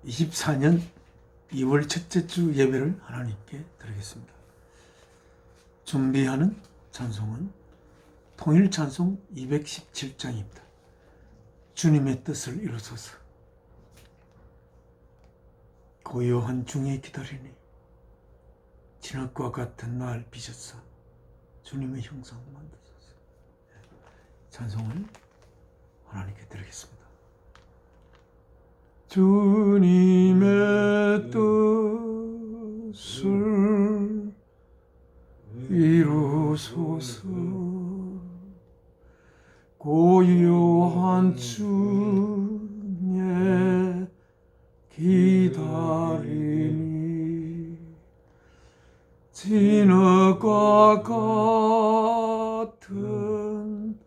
24년 2월 첫째 주 예배를 하나님께 드리겠습니다. 준비하는 찬송은 통일 찬송 217장입니다. 주님의 뜻을 이루소서. 고요한 중에 기다리니 진흙과 같은 날 비셨사 주님의 형상 만드소서. 찬송을 하나님께 드리겠습니다. 주님의 뜻을 이루소서. 고요한 중에 기다리니 진흙과 같은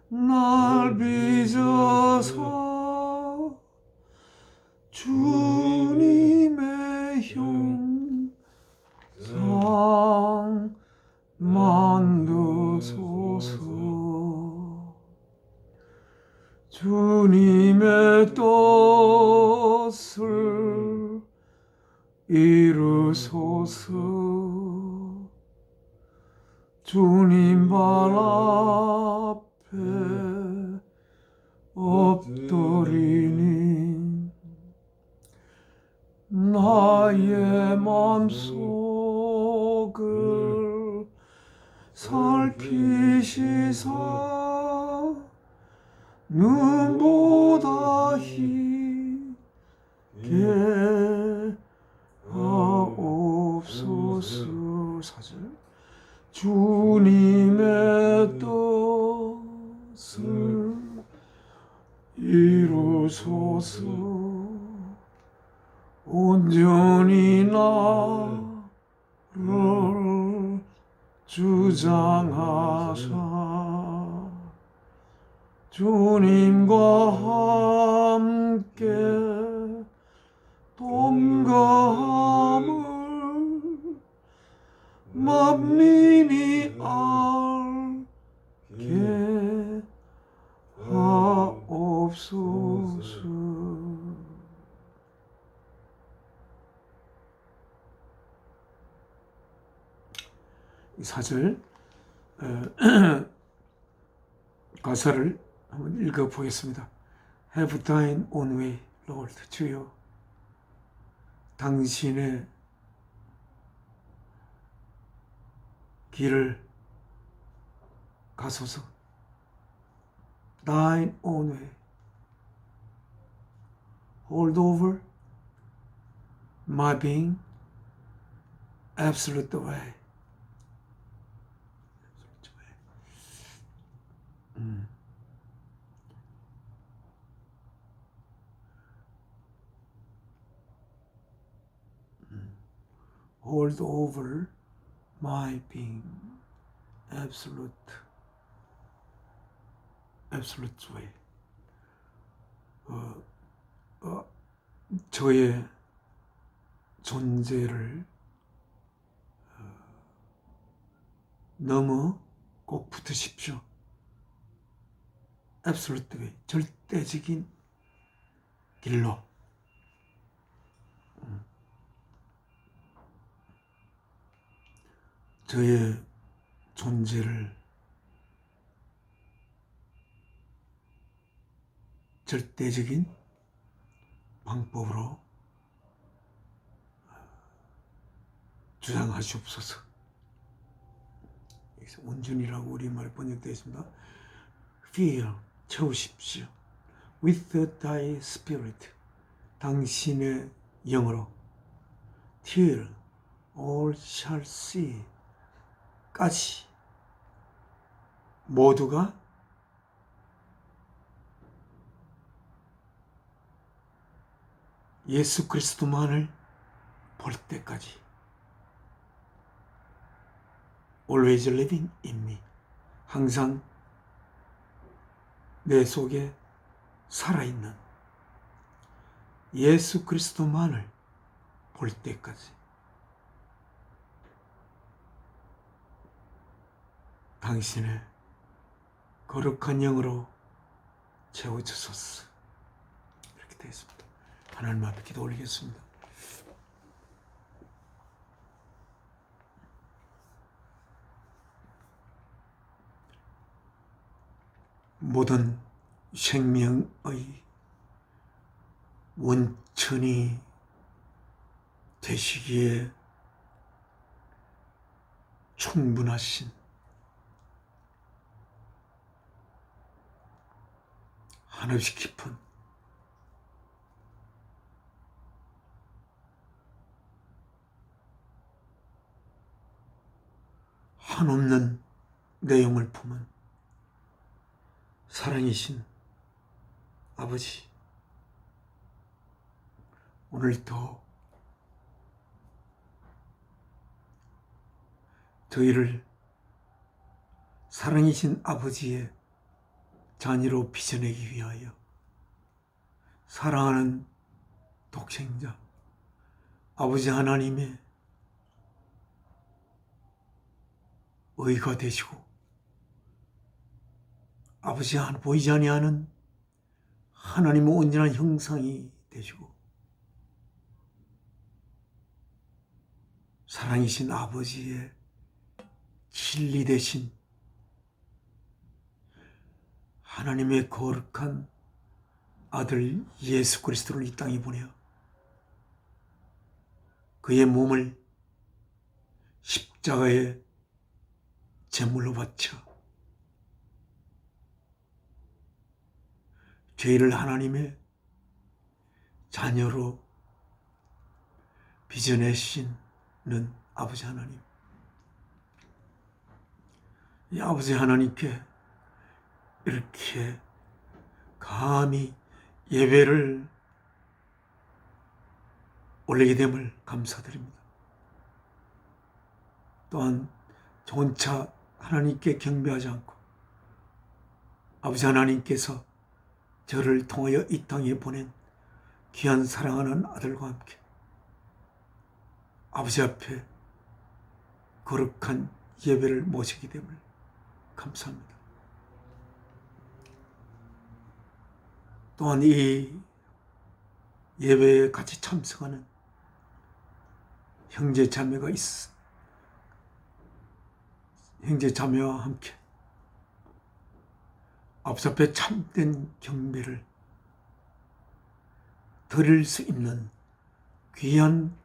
날 빚어서 주님의 형상 만드소서. 주님의 뜻을 이루소서. 주님 발 앞에 엎드리니 나의 맘속을 살피시사 눈보다 희게 하옵소서. 사절 주님의 뜻을 이루소서. 온전히 나를 주장하사 주님과 함께 동거함을 만민이 알게 하옵소서. 이 사절 가사를 한번 읽어보겠습니다. Have thine own way, Lord. 주여, 당신의 길을 가소서. Thine own way. Hold over my being, absolute way. Hold over my being, absolute way. 저의 존재를 너무 꼭 붙으십시오. absolute way, 절대적인 길로. 저의 존재를 절대적인 방법으로 주장하시옵소서. 여기서 온전이라고 우리말에 번역되어 있습니다. Fill, 채우십시오. With thy spirit, 당신의 영으로. Till all shall see, 까지 모두가 예수 그리스도만을 볼 때까지. Always living in me, 항상 내 속에 살아있는 예수 그리스도만을 볼 때까지. 당신의 거룩한 영으로 채워주소서. 그렇게 되었습니다. 하나님 앞에 기도 올리겠습니다. 모든 생명의 원천이 되시기에 충분하신 한없이 깊은 한없는 내용을 품은 사랑이신 아버지, 오늘도 저희를 사랑이신 아버지의 자녀로 빚어내기 위하여 사랑하는 독생자 아버지 하나님의 의가 되시고 아버지 하나 보이지 아니하는 하나님의 온전한 형상이 되시고 사랑이신 아버지의 진리 되신 하나님의 거룩한 아들 예수 그리스도를 이 땅에 보내어 그의 몸을 십자가에 제물로 바쳐 죄를 하나님의 자녀로 빚어내시는 아버지 하나님, 이 아버지 하나님께 이렇게 감히 예배를 올리게 됨을 감사드립니다. 또한 존차 하나님께 경배하지 않고 아버지 하나님께서 저를 통하여 이 땅에 보낸 귀한 사랑하는 아들과 함께 아버지 앞에 거룩한 예배를 모시게 됨을 감사합니다. 또한 이 예배에 같이 참석하는 형제 자매가 형제 자매와 함께 아버지 앞에 참된 경배를 드릴 수 있는 귀한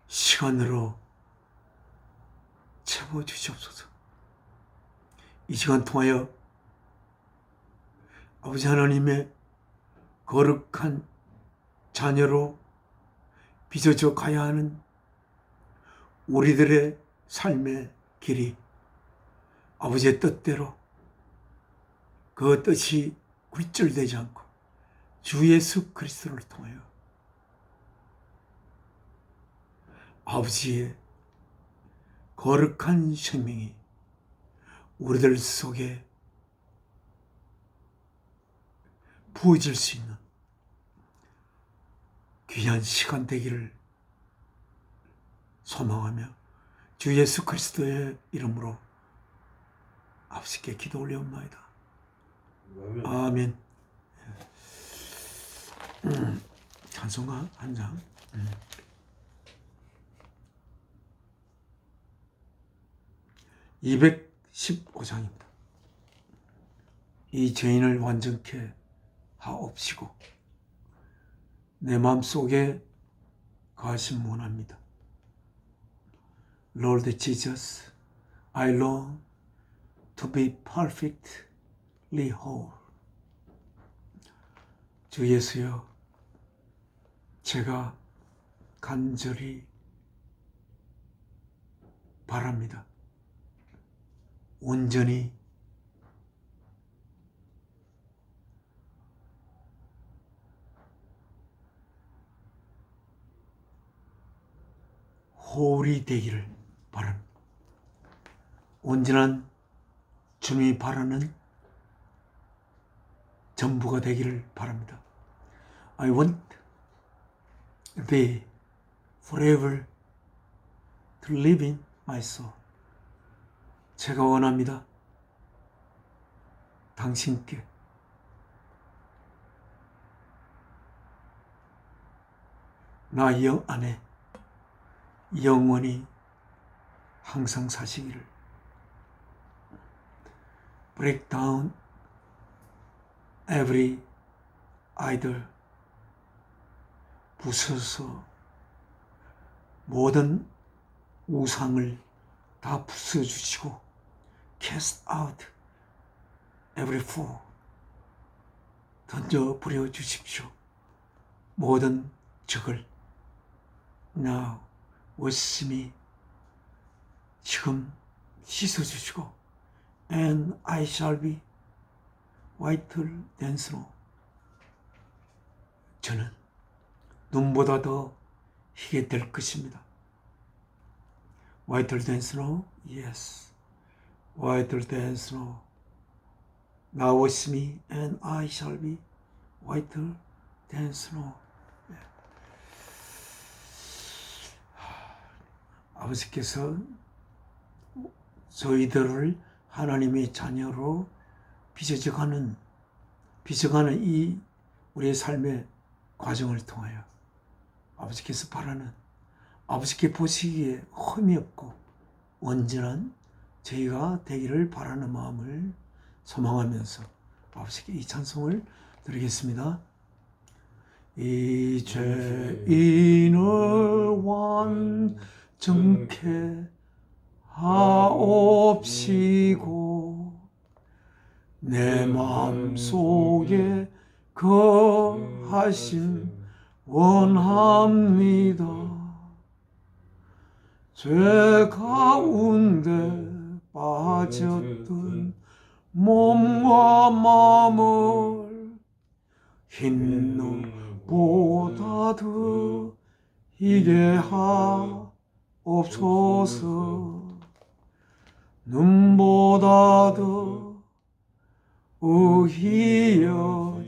시간으로 채워주시옵소서. 이 시간 통하여 아버지 하나님의 거룩한 자녀로 빚어져 가야 하는 우리들의 삶의 길이 아버지의 뜻대로 그 뜻이 굴절되지 않고 주 예수 그리스도를 통하여 아버지의 거룩한 생명이 우리들 속에 부어질 수 있는 귀한 시간 되기를 소망하며 주 예수 그리스도의 이름으로 아버지께 기도 올려옵나이다. 아멘. 찬송가 한 장. 215장입니다. 이 죄인을 완전케 하옵시고 내 마음속에 거하심 원합니다. Lord Jesus, I long to be perfectly whole. 주 예수여, 제가 간절히 바랍니다. 온전히 홀이 되기를 바랍니다. 온전한 주님이 바라는 전부가 되기를 바랍니다. I want thee forever to live in my soul. 제가 원합니다. 당신께 나 영 안에 영원히 항상 사시기를. Break down every idol. 부숴서 모든 우상을 다 부숴주시고 cast out every foe. 던져버려 주십시오. 모든 적을. Now wash me. 지금 씻어주시고 and I shall be whiter than snow. 저는 눈보다 더 희게 될 것입니다. Whiter than snow? Yes. Whiter than snow. Now wash me and I shall be whiter than snow. 아버지께서 저희들을 하나님의 자녀로 빚어가는 이 우리의 삶의 과정을 통하여 아버지께서 바라는, 아버지께 보시기에 흠이 없고 온전한 저희가 되기를 바라는 마음을 소망하면서 아버지께 이 찬송을 드리겠습니다. 이 죄인을 완전케 하옵시고 내 마음속에 거하심 원합니다. 죄 가운데 빠졌던 몸과 마음을 흰 눈보다 더 희게 하옵소서. 눈보다 더 의히여지게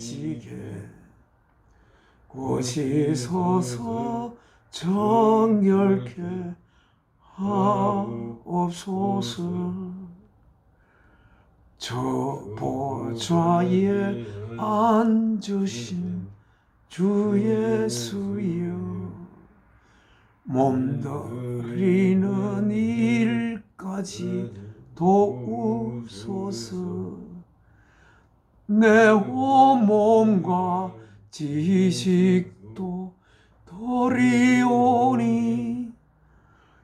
곳이 서서 정결케 하옵소서. 저 보좌에 앉으신 주 예수여, 몸들이는 일까지 도우소서. 내 온몸과 지식도 도리오니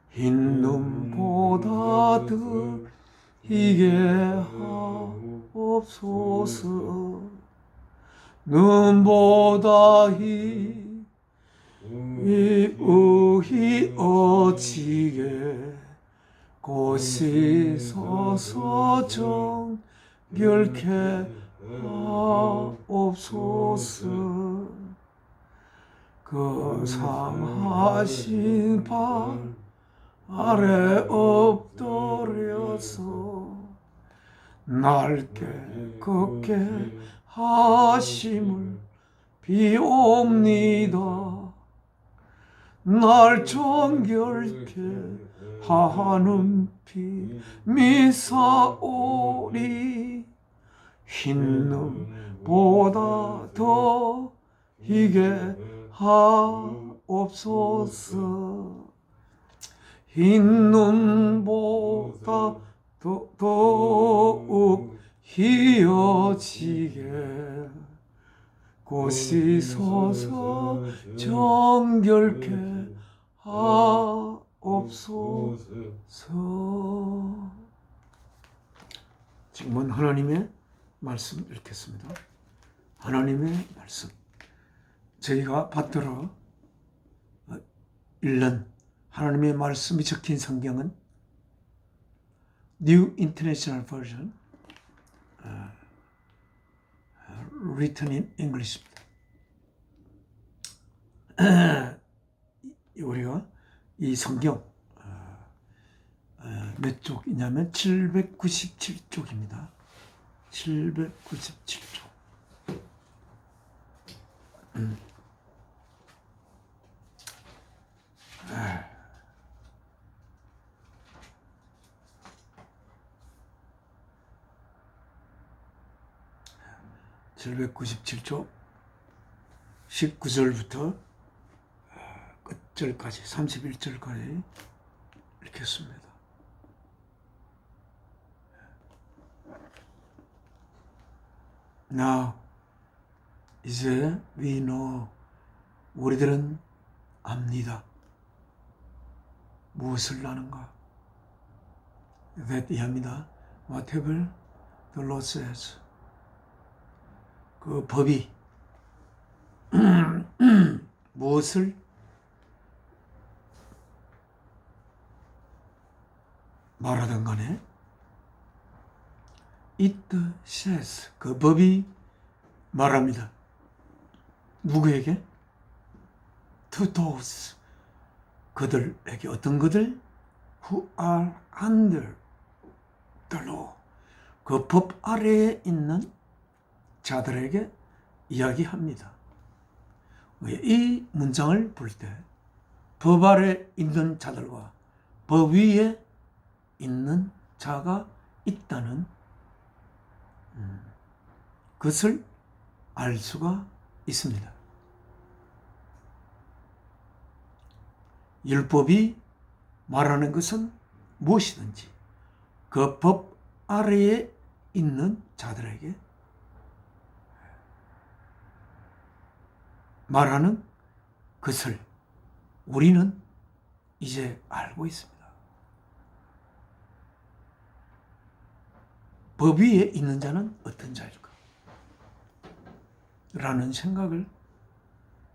흰 눈보다 더 희게 하옵소서. 눈보다 의히어지게 곳이 서서 정결케 하옵소서. 그 상하신 발 아래 엎드려서 날개 걷게 하심을 비옵니다. 날 정결케 하는 피 미사오리. 흰 눈보다 더 희게 하옵소서. 흰 눈보다 더욱 희어지게 곳이 서서 정결케 하옵소서. 지금은 하나님의 말씀 읽겠습니다. 하나님의 말씀. 저희가 받들어 읽는 하나님의 말씀이 적힌 성경은 New International Version, written in English입니다. 우리가 이 성경 몇 쪽이냐면 797쪽입니다. 797쪽. 797쪽 19절부터 30절까지 31절까지 읽겠습니다. Now 이제 we know 우리들은 압니다. 무엇을 아는가? That 이합니다. Whatever the law says. 그 법이 무엇을 말하든 간에 it says 그 법이 말합니다. 누구에게? To those 그들에게 어떤 그들? Who are under the law 그 법 아래에 있는 자들에게 이야기합니다. 이 문장을 볼 때 법 아래 있는 자들과 법 위에 있는 자가 있다는 것을 알 수가 있습니다. 율법이 말하는 것은 무엇이든지 그 법 아래에 있는 자들에게 말하는 것을 우리는 이제 알고 있습니다. 법 위에 있는 자는 어떤 자일까? 라는 생각을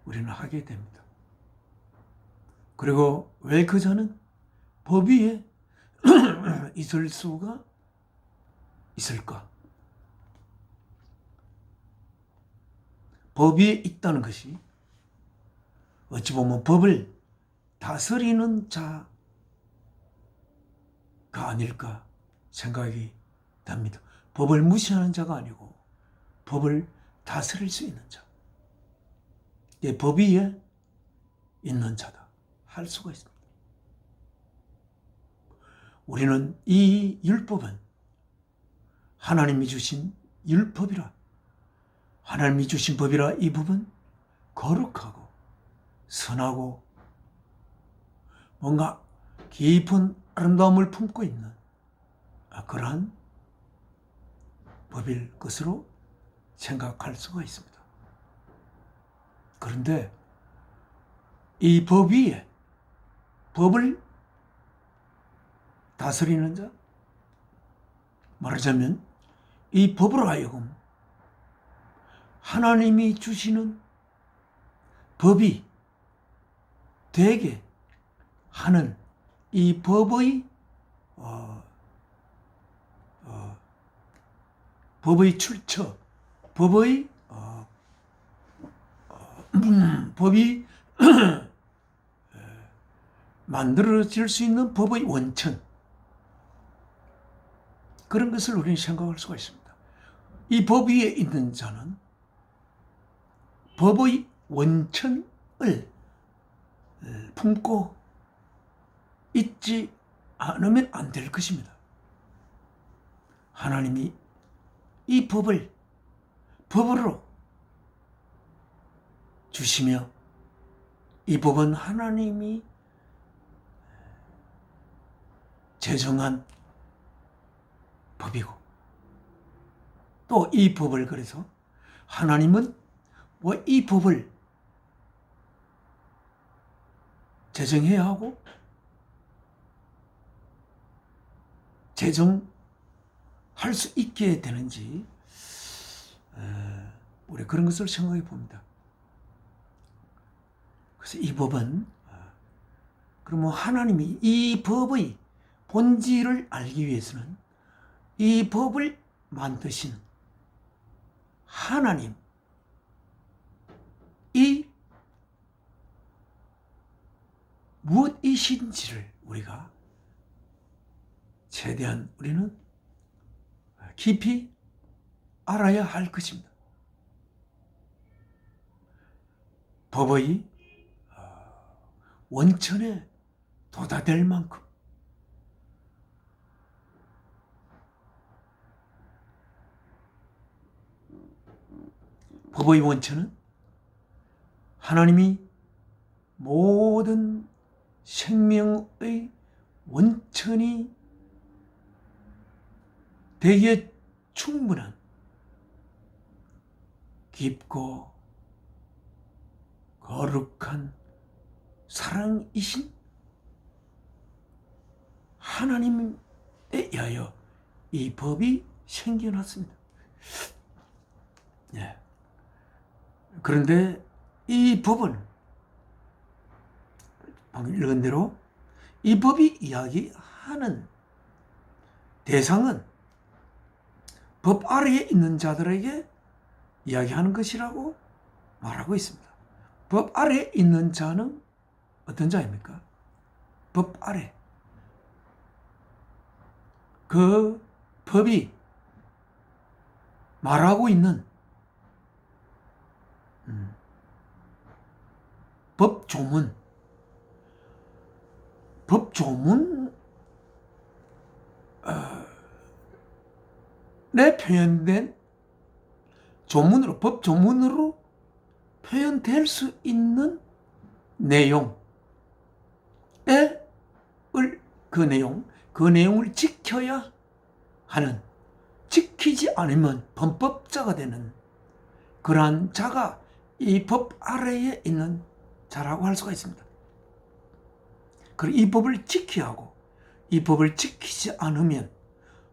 우리는 하게 됩니다. 그리고 왜 그 자는 법 위에 있을 수가 있을까? 법 위에 있다는 것이 어찌 보면 법을 다스리는 자가 아닐까 생각이 됩니다. 법을 무시하는 자가 아니고 법을 다스릴 수 있는 자. 법 위에 있는 자다 할 수가 있습니다. 우리는 이 율법은 하나님이 주신 율법이라 하나님이 주신 법이라 이 법은 거룩하고 선하고 뭔가 깊은 아름다움을 품고 있는 그러한 법일 것으로 생각할 수가 있습니다. 그런데 이 법 위에 법을 다스리는 자, 말하자면 이 법으로 하여금 하나님이 주시는 법이 되게 하는 이 법의 법의 출처, 법이 만들어질 수 있는 법의 원천, 그런 것을 우리는 생각할 수가 있습니다. 이 법 위에 있는 자는 법의 원천을 품고 있지 않으면 안 될 것입니다. 하나님이 이 법을 법으로 주시며 이 법은 하나님이 제정한 법이고 또 이 법을 그래서 하나님은 이 법을 제정해야 하고 제정할 수 있게 되는지 우리 그런 것을 생각해 봅니다. 그래서 이 법은 그러면 하나님이 이 법의 본질을 알기 위해서는 이 법을 만드신 하나님 이 무엇이신지를 우리가 최대한 우리는 깊이 알아야 할 것입니다. 법의 원천에 도달될 만큼 법의 원천은 하나님이 모든 생명의 원천이 되기에 충분한 깊고 거룩한 사랑이신 하나님에 의하여 이 법이 생겨났습니다. 예. 그런데 이 법은 방금 읽은 대로 이 법이 이야기하는 대상은 법 아래에 있는 자들에게 이야기하는 것이라고 말하고 있습니다. 법 아래에 있는 자는 어떤 자입니까? 법 아래. 그 법이 말하고 있는 법조문, 내 표현된 조문으로, 법조문으로 표현될 수 있는 내용의 그 내용을 지켜야 하는, 지키지 않으면 범법자가 되는 그러한 자가 이 법 아래에 있는 자라고 할 수가 있습니다. 그리고 이 법을 지켜야 하고 이 법을 지키지 않으면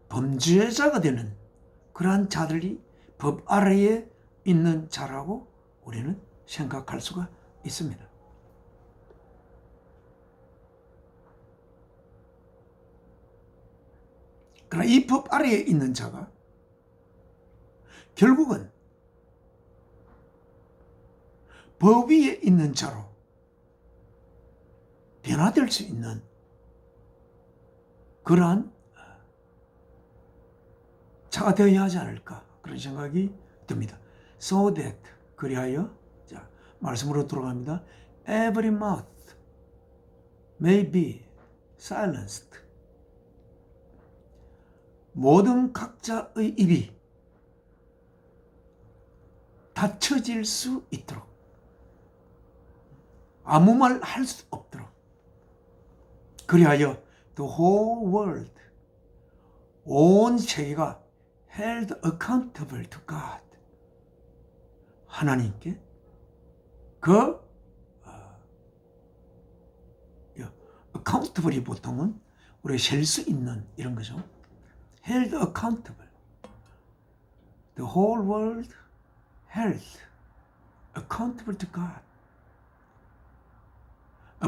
범죄자가 되는 그러한 자들이 법 아래에 있는 자라고 우리는 생각할 수가 있습니다. 그러나 이 법 아래에 있는 자가 결국은 법 위에 있는 자로 변화될 수 있는 그러한 자가 되어야 하지 않을까, 그런 생각이 듭니다. So that, 그리하여, 자, 말씀으로 돌아갑니다. Every mouth may be silenced. 모든 각자의 입이 닫혀질 수 있도록, 아무 말 할 수 없도록, 그리하여 the whole world, 온 세계가 held accountable to God, 하나님께 accountable이 보통은 우리가 셀 수 있는 이런 거죠. held accountable, the whole world held accountable to God.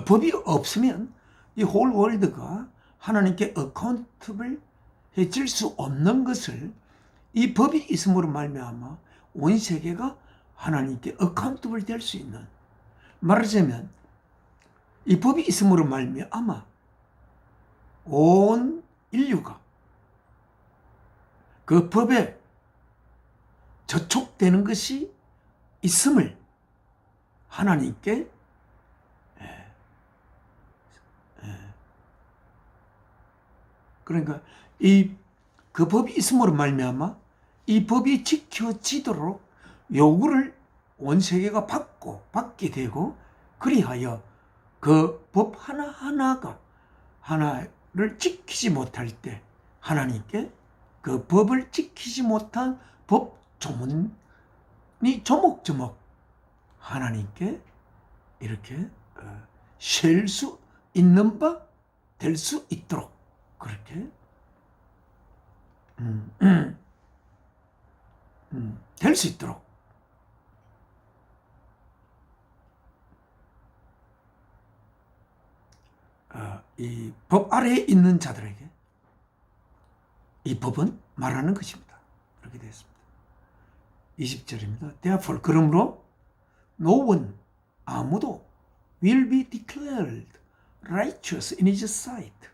법이 없으면 이 whole world가 하나님께 accountable 해질 수 없는 것을 이 법이 있음으로 말미암아 온 세계가 하나님께 accountable 될 수 있는, 말하자면 이 법이 있음으로 말미암아 온 인류가 그 법에 저촉되는 것이 있음을 하나님께 그러니까 그 법이 있음으로 말미암아 이 법이 지켜지도록 요구를 온 세계가 받게 되고, 그리하여 그 법 하나하나가 하나를 지키지 못할 때 하나님께 그 법을 지키지 못한 법 조문이 조목조목 하나님께 이렇게 셀 수 있는 바 될 수 있도록 그렇게 될 수 있도록 이 법 아래에 있는 자들에게 이 법은 말하는 것입니다. 이렇게 되어 있습니다. 20절입니다. Therefore, 그러므로 no one, 아무도 will be declared righteous in his sight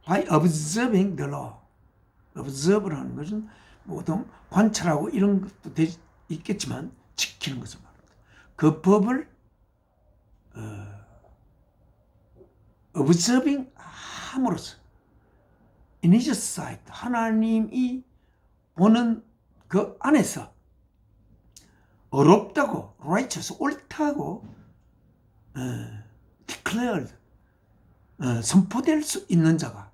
by observing the law. observe라는 것은 보통 관찰하고 이런 것도 있겠지만 지키는 것을 말합니다. 그 법을 observing 함으로써 in his sight, 하나님이 보는 그 안에서 어렵다고, righteous, 옳다고 declared, 선포될 수 있는 자가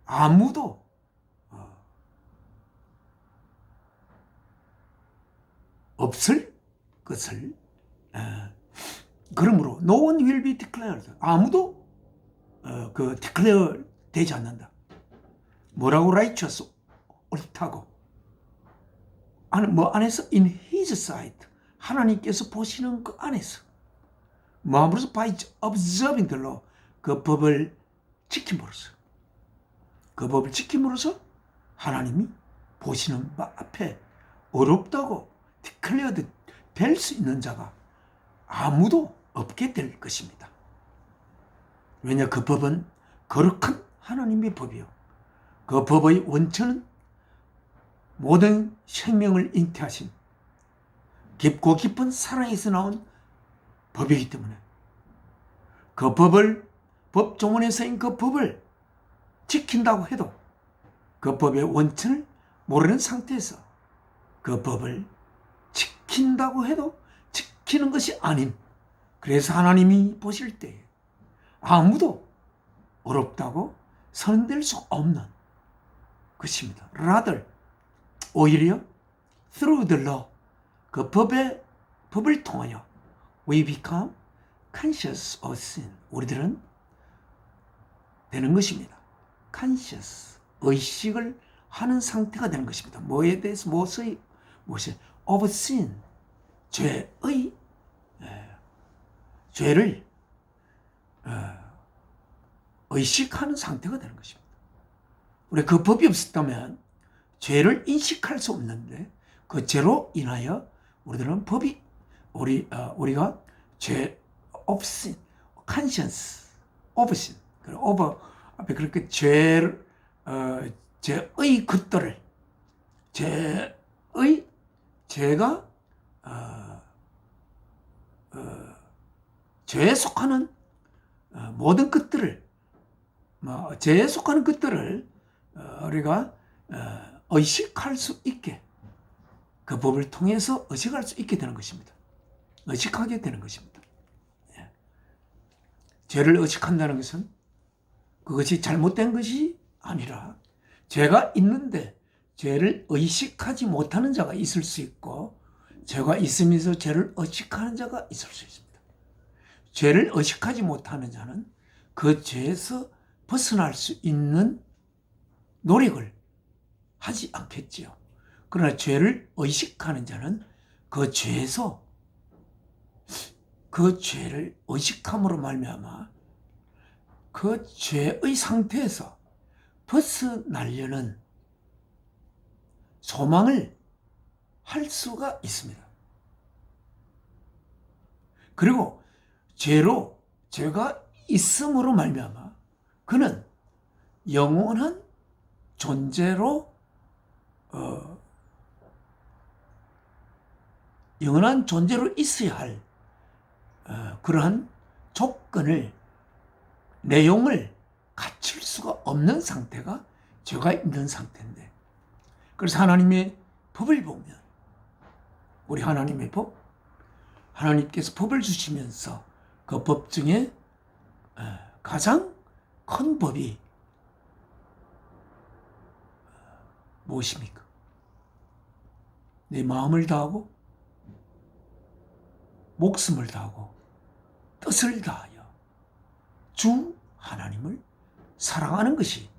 아무도 없을 것을, 그러므로 no one will be declared, 아무도 declare 되지 않는다. 뭐라고? righteous, 옳다고. 뭐 안에서 in his sight, 하나님께서 보시는 그 안에서, 뭐함으로써 by observing the law, 그 법을 지킴으로써, 그 법을 지킴으로써 하나님이 보시는 바 앞에 어렵다고 declared 될 수 있는 자가 아무도 없게 될 것입니다. 왜냐, 그 법은 거룩한 하나님의 법이요, 그 법의 원천은 모든 생명을 잉태하신 깊고 깊은 사랑에서 나온 법이기 때문에 그 법을, 법조문에 쓰인 그 법을 지킨다고 해도 그 법의 원천을 모르는 상태에서 그 법을 지킨다고 해도 지키는 것이 아닌, 그래서 하나님이 보실 때 아무도 어렵다고 선될 수 없는 것입니다. rather, 오히려 through the law, 그 법을 통하여 we become conscious of sin, 우리들은 되는 것입니다. conscious, 의식을 하는 상태가 되는 것입니다. 뭐에 대해서, 무엇이 of sin, 죄를 의식하는 상태가 되는 것입니다. 우리 그 법이 없었다면 죄를 인식할 수 없는데, 그 죄로 인하여 우리들은 우리가 죄 of sin, conscience of sin, over 앞에 그렇게 죄의 것들을, 죄가 죄에 속하는 모든 것들을, 죄에 속하는 것들을 우리가 의식할 수 있게, 그 법을 통해서 의식할 수 있게 되는 것입니다. 의식하게 되는 것입니다. 죄를 의식한다는 것은 그것이 잘못된 것이 아니라, 죄가 있는데 죄를 의식하지 못하는 자가 있을 수 있고, 죄가 있으면서 죄를 의식하는 자가 있을 수 있습니다. 죄를 의식하지 못하는 자는 그 죄에서 벗어날 수 있는 노력을 하지 않겠지요. 그러나 죄를 의식하는 자는 그 죄에서, 그 죄를 의식함으로 말미암아 그 죄의 상태에서 벗어나려는 소망을 할 수가 있습니다. 그리고 죄가 있음으로 말미암아 그는 영원한 존재로 있어야 할 그러한 조건을, 내용을 갖출 수가 없는 상태가 죄가 있는 상태인데, 그래서 하나님의 법을 보면, 우리 하나님의 법, 하나님께서 법을 주시면서 그 법 중에 가장 큰 법이 무엇입니까? 내 마음을 다하고 목숨을 다하고 뜻을 다하여 주 하나님을 사랑하는 것이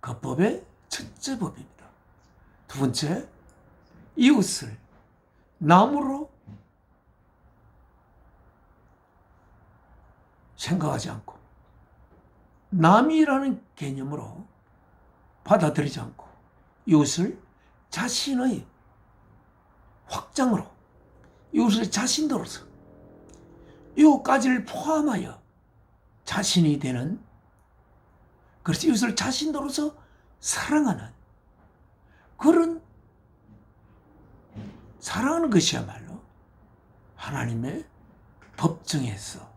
그 법의 첫째 법입니다. 두 번째, 이웃을 남으로 생각하지 않고 남이라는 개념으로 받아들이지 않고 이웃을 자신의 확장으로, 이웃을 자신으로서, 이웃까지를 포함하여 자신이 되는, 그래서 이웃을 자신으로서 사랑하는, 그런 사랑하는 것이야말로 하나님의 법 중에서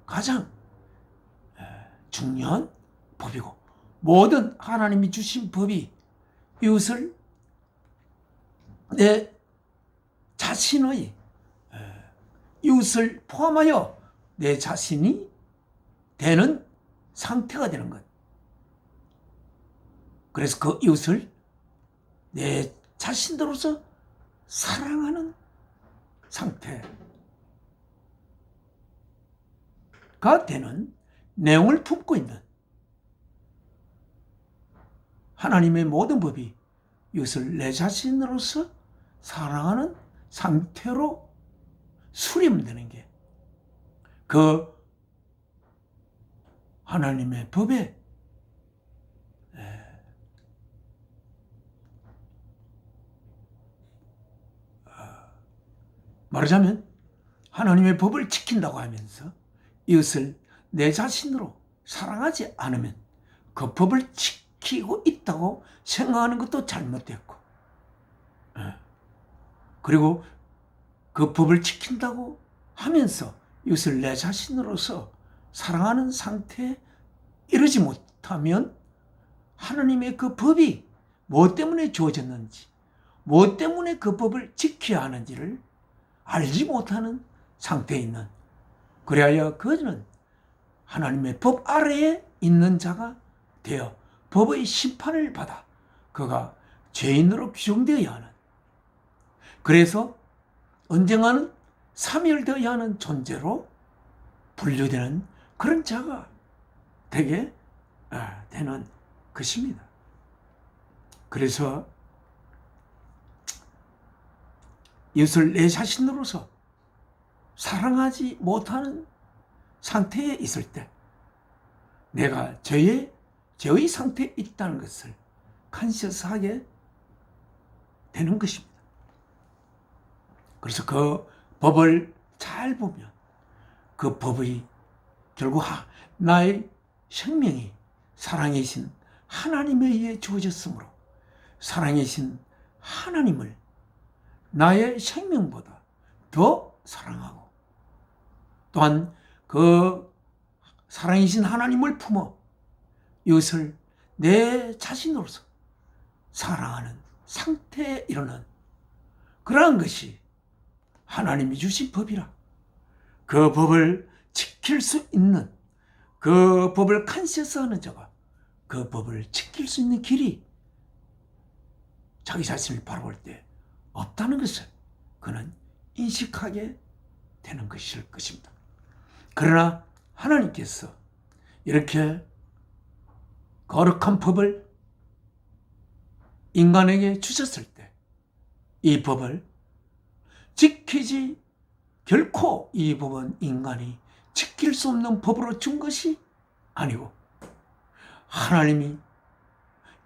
가장 중요한 법이고, 모든 하나님이 주신 법이 이웃을 내 자신의 이웃을 포함하여 내 자신이 되는 상태가 되는 것. 그래서 그 이웃을 내 자신으로서 사랑하는 상태가 되는 내용을 품고 있는 하나님의 모든 법이 이것을 내 자신으로서 사랑하는 상태로 수렴되는 게 그 하나님의 법에 말하자면 하나님의 법을 지킨다고 하면서 이것을 내 자신으로 사랑하지 않으면 그 법을 지키고 있다고 생각하는 것도 잘못됐고, 그리고 그 법을 지킨다고 하면서 이것을 내 자신으로서 사랑하는 상태에 이르지 못하면 하나님의 그 법이 무엇 때문에 주어졌는지, 무엇 때문에 그 법을 지켜야 하는지를 알지 못하는 상태에 있는, 그래야 그는 하나님의 법 아래에 있는 자가 되어 법의 심판을 받아 그가 죄인으로 규정되어야 하는, 그래서 언젠가는 사멸되어야 하는 존재로 분류되는 그런 자가 되게 되는 것입니다. 그래서 이것을 내 자신으로서 사랑하지 못하는 상태에 있을 때 내가 죄의 상태에 있다는 것을 컨셔스하게 되는 것입니다. 그래서 그 법을 잘 보면 그 법이 결국 나의 생명이 사랑이신 하나님에 의해 주어졌으므로 사랑이신 하나님을 나의 생명보다 더 사랑하고, 또한 그 사랑이신 하나님을 품어 이것을 내 자신으로서 사랑하는 상태에 이르는 그러한 것이 하나님이 주신 법이라. 그 법을 지킬 수 있는, 그 법을 컨셔스하는 자가 그 법을 지킬 수 있는 길이 자기 자신을 바라볼 때 없다는 것을 그는 인식하게 되는 것일 것입니다. 그러나 하나님께서 이렇게 거룩한 법을 인간에게 주셨을 때 이 법을 지키지, 결코 이 법은 인간이 지킬 수 없는 법으로 준 것이 아니고 하나님이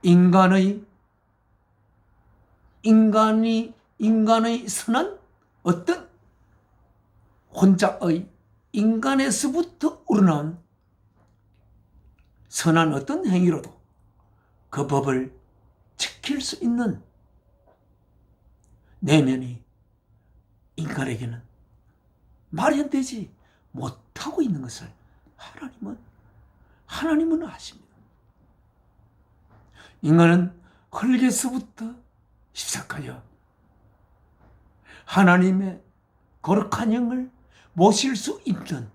인간의 선한 어떤 혼자의 인간에서부터 우러나온 선한 어떤 행위로도 그 법을 지킬 수 있는 내면이 인간에게는 마련되지 못하고 있는 것을 하나님은 아십니다. 인간은 흙에서부터 시작하여 하나님의 거룩한 영을 모실 수 있는,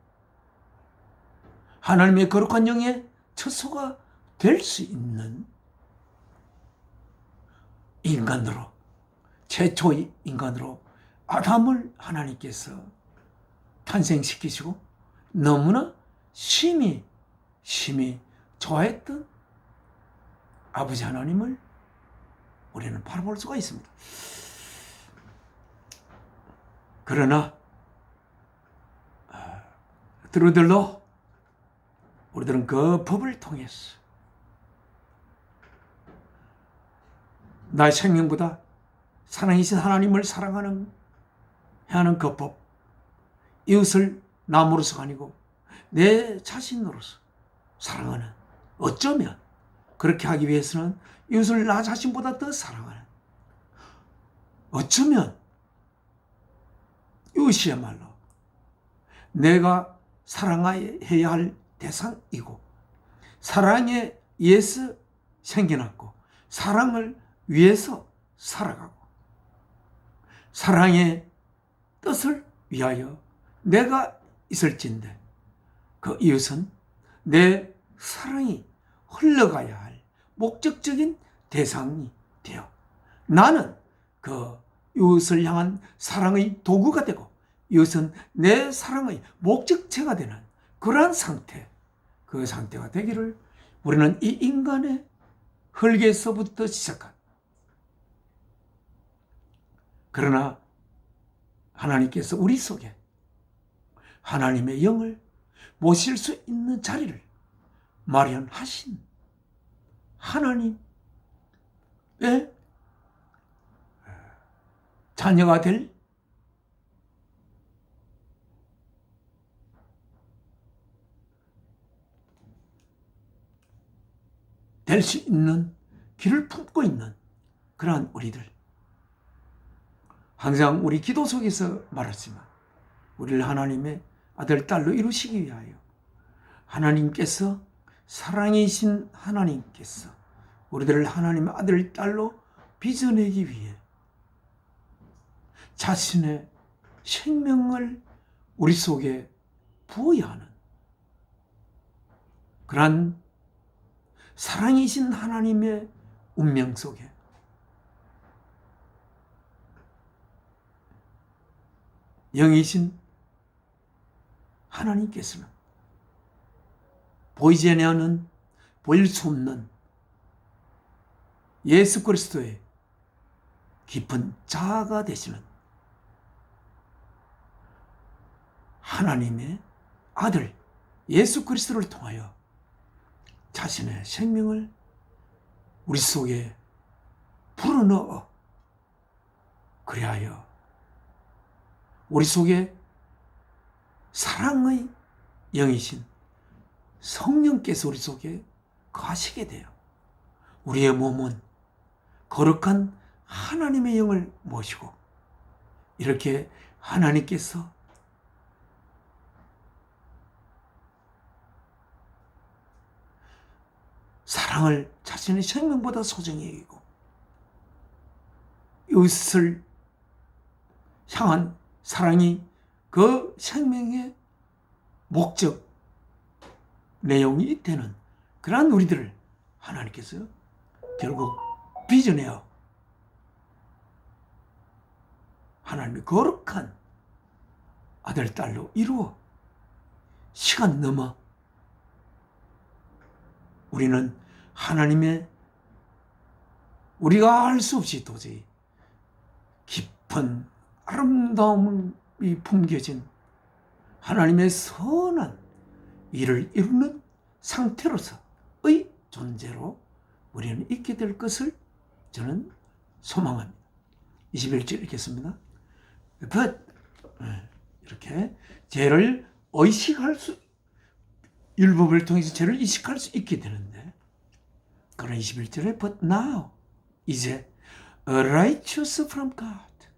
하나님의 거룩한 영의 처소가 될 수 있는 인간으로, 최초의 인간으로 아담을 하나님께서 탄생시키시고 너무나 심히 좋아했던 아버지 하나님을 우리는 바라볼 수가 있습니다. 그러나 우리들은 그 법을 통해서 나의 생명보다 사랑이신 하나님을 사랑하는 그 법, 이웃을 남으로서가 아니고 내 자신으로서 사랑하는, 어쩌면 그렇게 하기 위해서는 이웃을 나 자신보다 더 사랑하는, 어쩌면 이웃이야말로 내가 사랑해야 할 대상이고 사랑에 의해서 생겨났고 사랑을 위해서 살아가고 사랑의 뜻을 위하여 내가 있을진데 그 이웃은 내 사랑이 흘러가야 할 목적적인 대상이 되어 나는 그 이웃을 향한 사랑의 도구가 되고 이웃은 내 사랑의 목적체가 되는 그러한 상태, 그 상태가 되기를 우리는 이 인간의 흙에서부터 시작한, 그러나 하나님께서 우리 속에 하나님의 영을 모실 수 있는 자리를 마련하신 하나님의 자녀가 될 수 있는 길을 품고 있는 그러한 우리들, 항상 우리 기도 속에서 말했지만 우리를 하나님의 아들, 딸로 이루시기 위하여 하나님께서, 사랑이신 하나님께서 우리들을 하나님의 아들, 딸로 빚어내기 위해 자신의 생명을 우리 속에 부어야 하는 그러한 사랑이신 하나님의 운명 속에 영이신 하나님께서는 보이지 않는, 보일 수 없는 예수 그리스도의 깊은 자아가 되시는 하나님의 아들 예수 그리스도를 통하여 자신의 생명을 우리 속에 불어넣어 그리하여 우리 속에 사랑의 영이신 성령께서 우리 속에 거하시게 돼요. 우리의 몸은 거룩한 하나님의 영을 모시고 이렇게 하나님께서 사랑을 자신의 생명보다 소중히 여기고 이웃을 향한 사랑이 그 생명의 목적, 내용이 되는 그러한 우리들을 하나님께서 결국 빚어내어 하나님의 거룩한 아들, 딸로 이루어 시간 넘어 우리는 하나님의 우리가 알 수 없이 도저히 깊은 아름다움이 품겨진 하나님의 선한 일을 이루는 상태로서의 존재로 우리는 있게 될 것을 저는 소망합니다. 21절 읽겠습니다. But 이렇게 죄를 의식할 수, 율법을 통해서 죄를 의식할 수 있게 되는데, 그러나 21절에 But now 이제 a righteous from God,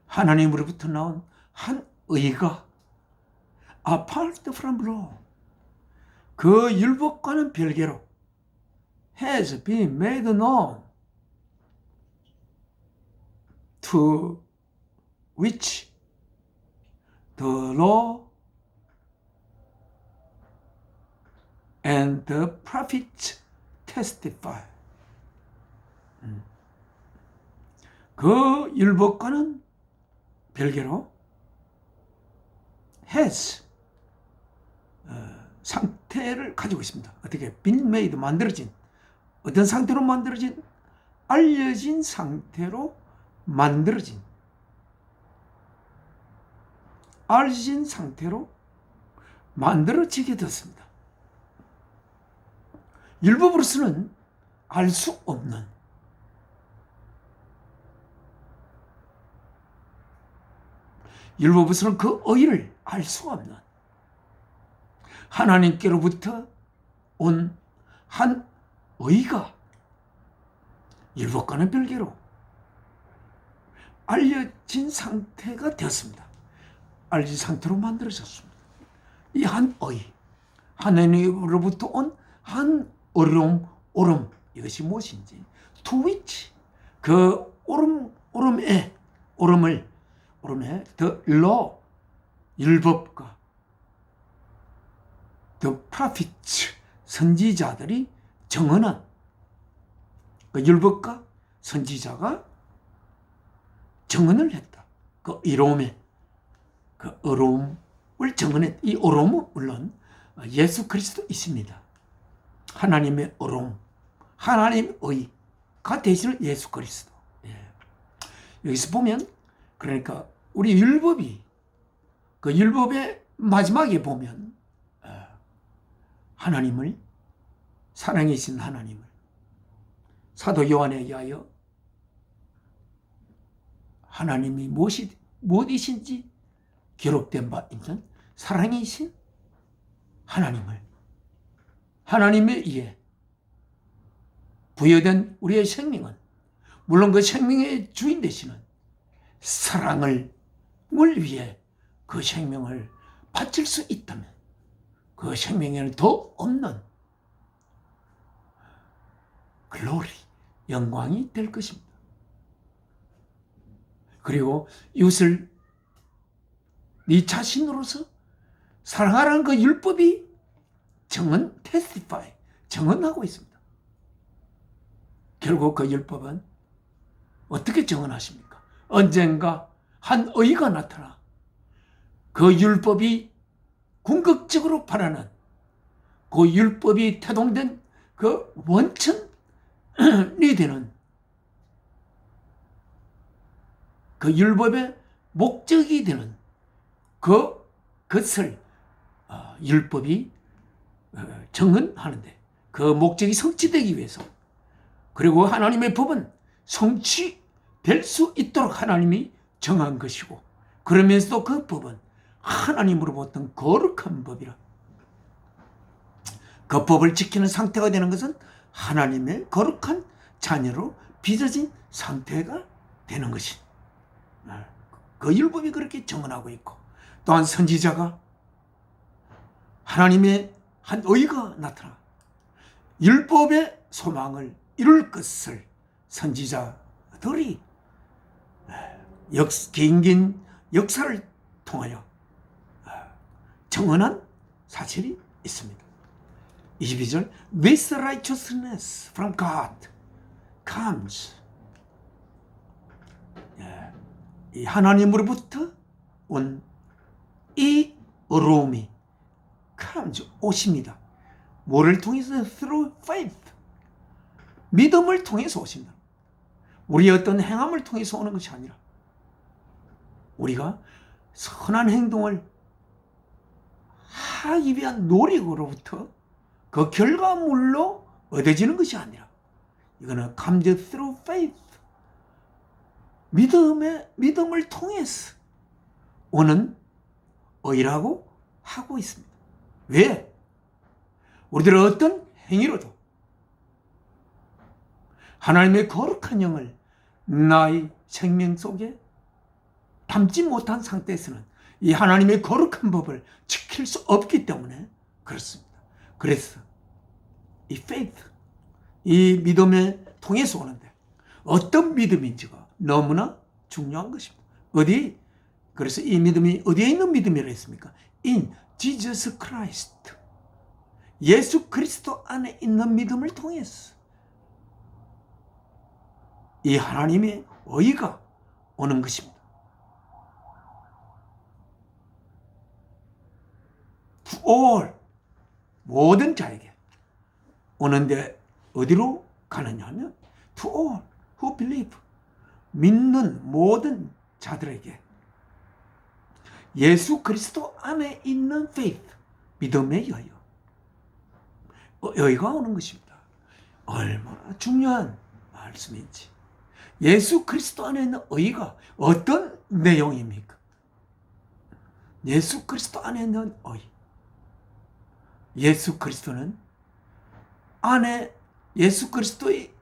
하나님으로부터 나온 한 의가 apart from law, 그 율법과는 별개로 has been made known, to which the law and the prophets testify. 그 율법과는 별개로 has 상태를 가지고 있습니다. 어떻게 been made, 만들어진, 어떤 상태로 만들어진, 알려진 상태로 만들어진, 알려진 상태로 만들어지게 됐습니다. 율법으로서는 알 수 없는, 율법으로서는 그 의를 알 수 없는 하나님께로부터 온 한 의가 율법과는 별개로 알려진 상태가 되었습니다. 알려진 상태로 만들어졌습니다. 이 한 의, 하나님으로부터 온 한 어려움, 오름, 이것이 무엇인지, to which, 그 오름의 the law, 율법과 the prophets, 선지자들이 정언한 그 율법과 선지자가 정언을 했다. 그 이로움에 그 어로움을 정언했다. 이 어로움은 물론 예수 그리스도이십니다. 하나님의 어로움, 하나님의 의가 되시는 예수 그리스도. 예. 여기서 보면 그러니까 우리 율법이 그 율법의 마지막에 보면 하나님을 사랑이신 하나님을 사도 요한에 의하여 하나님이 무엇이신지 기록된 바 있는 사랑이신 하나님을 하나님에 의해 부여된 우리의 생명은 물론 그 생명의 주인 되시는 사랑을 위해 그 생명을 바칠 수 있다면 그 생명에는 더 없는 글로리, 영광이 될 것입니다. 그리고 이웃을 네 자신으로서 사랑하라는 그 율법이 정언하고 있습니다. 결국 그 율법은 어떻게 정언하십니까? 언젠가 한 의가 나타나 그 율법이 궁극적으로 바라는 그 율법이 태동된 그 원천이 되는 그 율법의 목적이 되는 그것을 율법이 정언하는데 그 목적이 성취되기 위해서 그리고 하나님의 법은 성취될 수 있도록 하나님이 정한 것이고 그러면서도 그 법은 하나님으로부터 거룩한 법이라. 그 법을 지키는 상태가 되는 것은 하나님의 거룩한 자녀로 빚어진 상태가 되는 것이. 그 율법이 그렇게 정언하고 있고 또한 선지자가 하나님의 한 의가 나타나 율법의 소망을 이룰 것을 선지자들이 긴 역사를 통하여 정언한 사실이 있습니다. 22절 This righteousness from God comes. 이 하나님으로부터 온 이 어로움이 comes, 오십니다. 뭐를 통해서? Through faith. 믿음을 통해서 오신다. 우리의 어떤 행함을 통해서 오는 것이 아니라 우리가 선한 행동을 하기 위한 노력으로부터 그 결과물로 얻어지는 것이 아니라 이거는 comes through faith. 믿음을 통해서 오는 의라고 하고 있습니다. 왜? 우리들은 어떤 행위로도 하나님의 거룩한 영을 나의 생명 속에 담지 못한 상태에서는 이 하나님의 거룩한 법을 지킬 수 없기 때문에 그렇습니다. 그래서 이 faith, 이 믿음에 통해서 오는데 어떤 믿음인지가 너무나 중요한 것입니다. 어디? 그래서 이 믿음이 어디에 있는 믿음이라 했습니까? In Jesus Christ. 예수 그리스도 안에 있는 믿음을 통해서 이 하나님의 의가 오는 것입니다. To all, 모든 자에게 오는데 어디로 가느냐 하면 to all who believe, 믿는 모든 자들에게 예수 그리스도 안에 있는 faith, 믿음에 의하여 의가 오는 것입니다. 얼마나 중요한 말씀인지. 예수 그리스도 안에 있는 의가 어떤 내용입니까? 예수 그리스도 안에 있는 의. 예수 그리스도는 안에 예수 그리스도의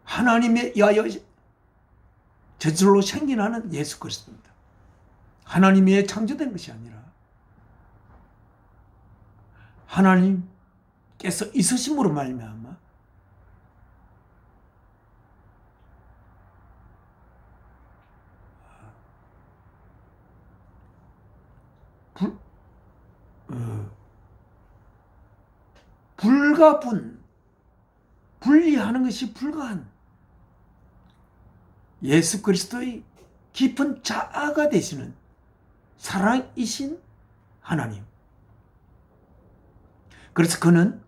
하나님에 의하여 저절로 생겨나는 예수 그리스도입니다. 하나님에 의해 창조된 것이 아니라 하나님께서 있으심으로 말미암아 불가분, 분리하는 것이 불가한 예수 그리스도의 깊은 자아가 되시는 사랑이신 하나님. 그래서 그는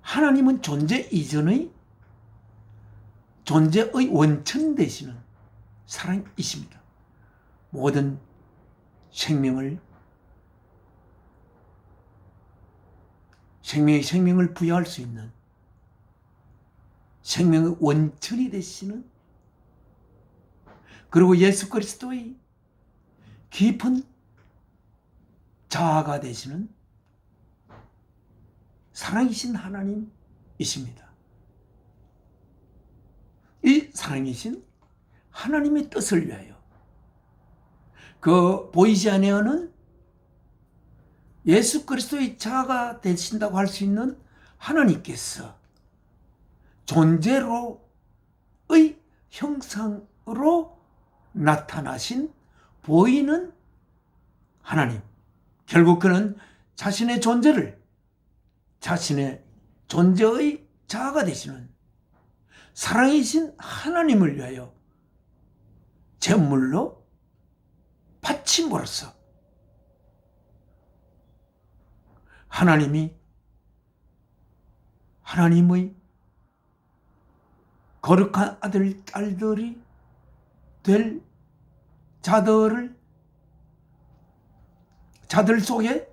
하나님은 존재 이전의 존재의 원천 되시는 사랑이십니다. 모든 생명의 생명을 부여할 수 있는 생명의 원천이 되시는, 그리고 예수 그리스도의 깊은 자아가 되시는 사랑이신 하나님이십니다. 이 사랑이신 하나님의 뜻을 위하여 그 보이지 아니하는 예수 그리스도의 자아가 되신다고 할 수 있는 하나님께서 존재로의 형상으로 나타나신 보이는 하나님. 결국 그는 자신의 존재를 자신의 존재의 자아가 되시는 사랑이신 하나님을 위하여 제물로 바침으로써 하나님의 거룩한 아들, 딸들이 될 자들 속에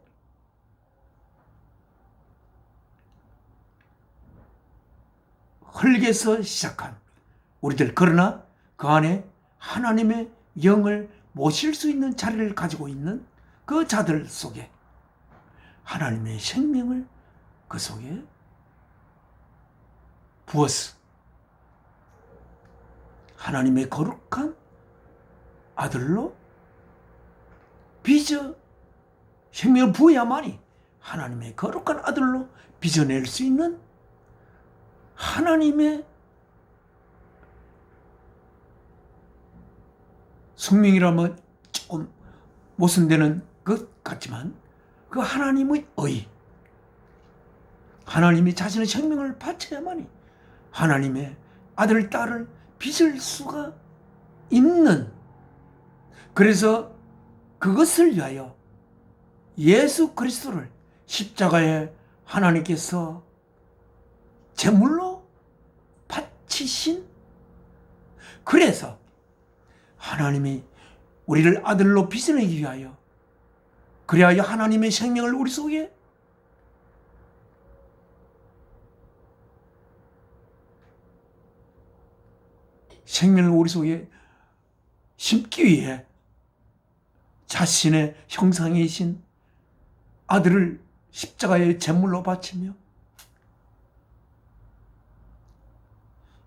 흙에서 시작한 우리들, 그러나 그 안에 하나님의 영을 모실 수 있는 자리를 가지고 있는 그 자들 속에 하나님의 생명을 그 속에 부어서 하나님의 거룩한 아들로 빚어 생명을 부어야만이 하나님의 거룩한 아들로 빚어낼 수 있는 하나님의 성명이라면 조금 모순되는 것 같지만 그 하나님의 하나님이 자신의 생명을 바쳐야만이 하나님의 아들, 딸을 빚을 수가 있는, 그래서 그것을 위하여 예수 그리스도를 십자가에 하나님께서 제물로 바치신, 그래서 하나님이 우리를 아들로 빚어내기 위하여, 그리하여 하나님의 생명을 우리 속에 심기 위해 자신의 형상이신 아들을 십자가에 제물로 바치며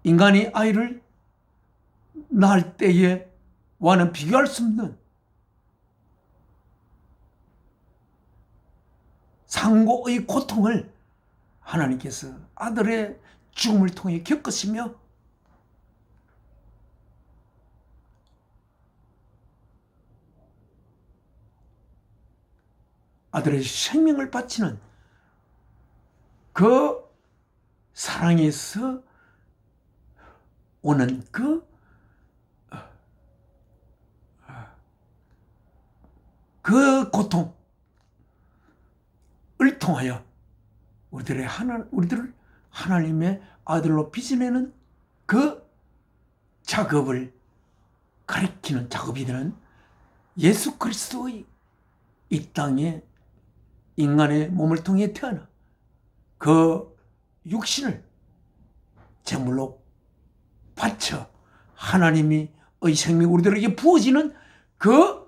인간이 아이를 낳을 때와는 비교할 수 없는 상고의 고통을 하나님께서 아들의 죽음을 통해 겪으시며 아들의 생명을 바치는 그 사랑에서 오는 그 고통을 통하여 우리들을 하나님의 아들로 빚어내는 그 작업을 가리키는 작업이 되는 예수 그리스도의 이 땅에 인간의 몸을 통해 태어나 그 육신을 제물로 바쳐 하나님의 생명 우리들에게 부어지는 그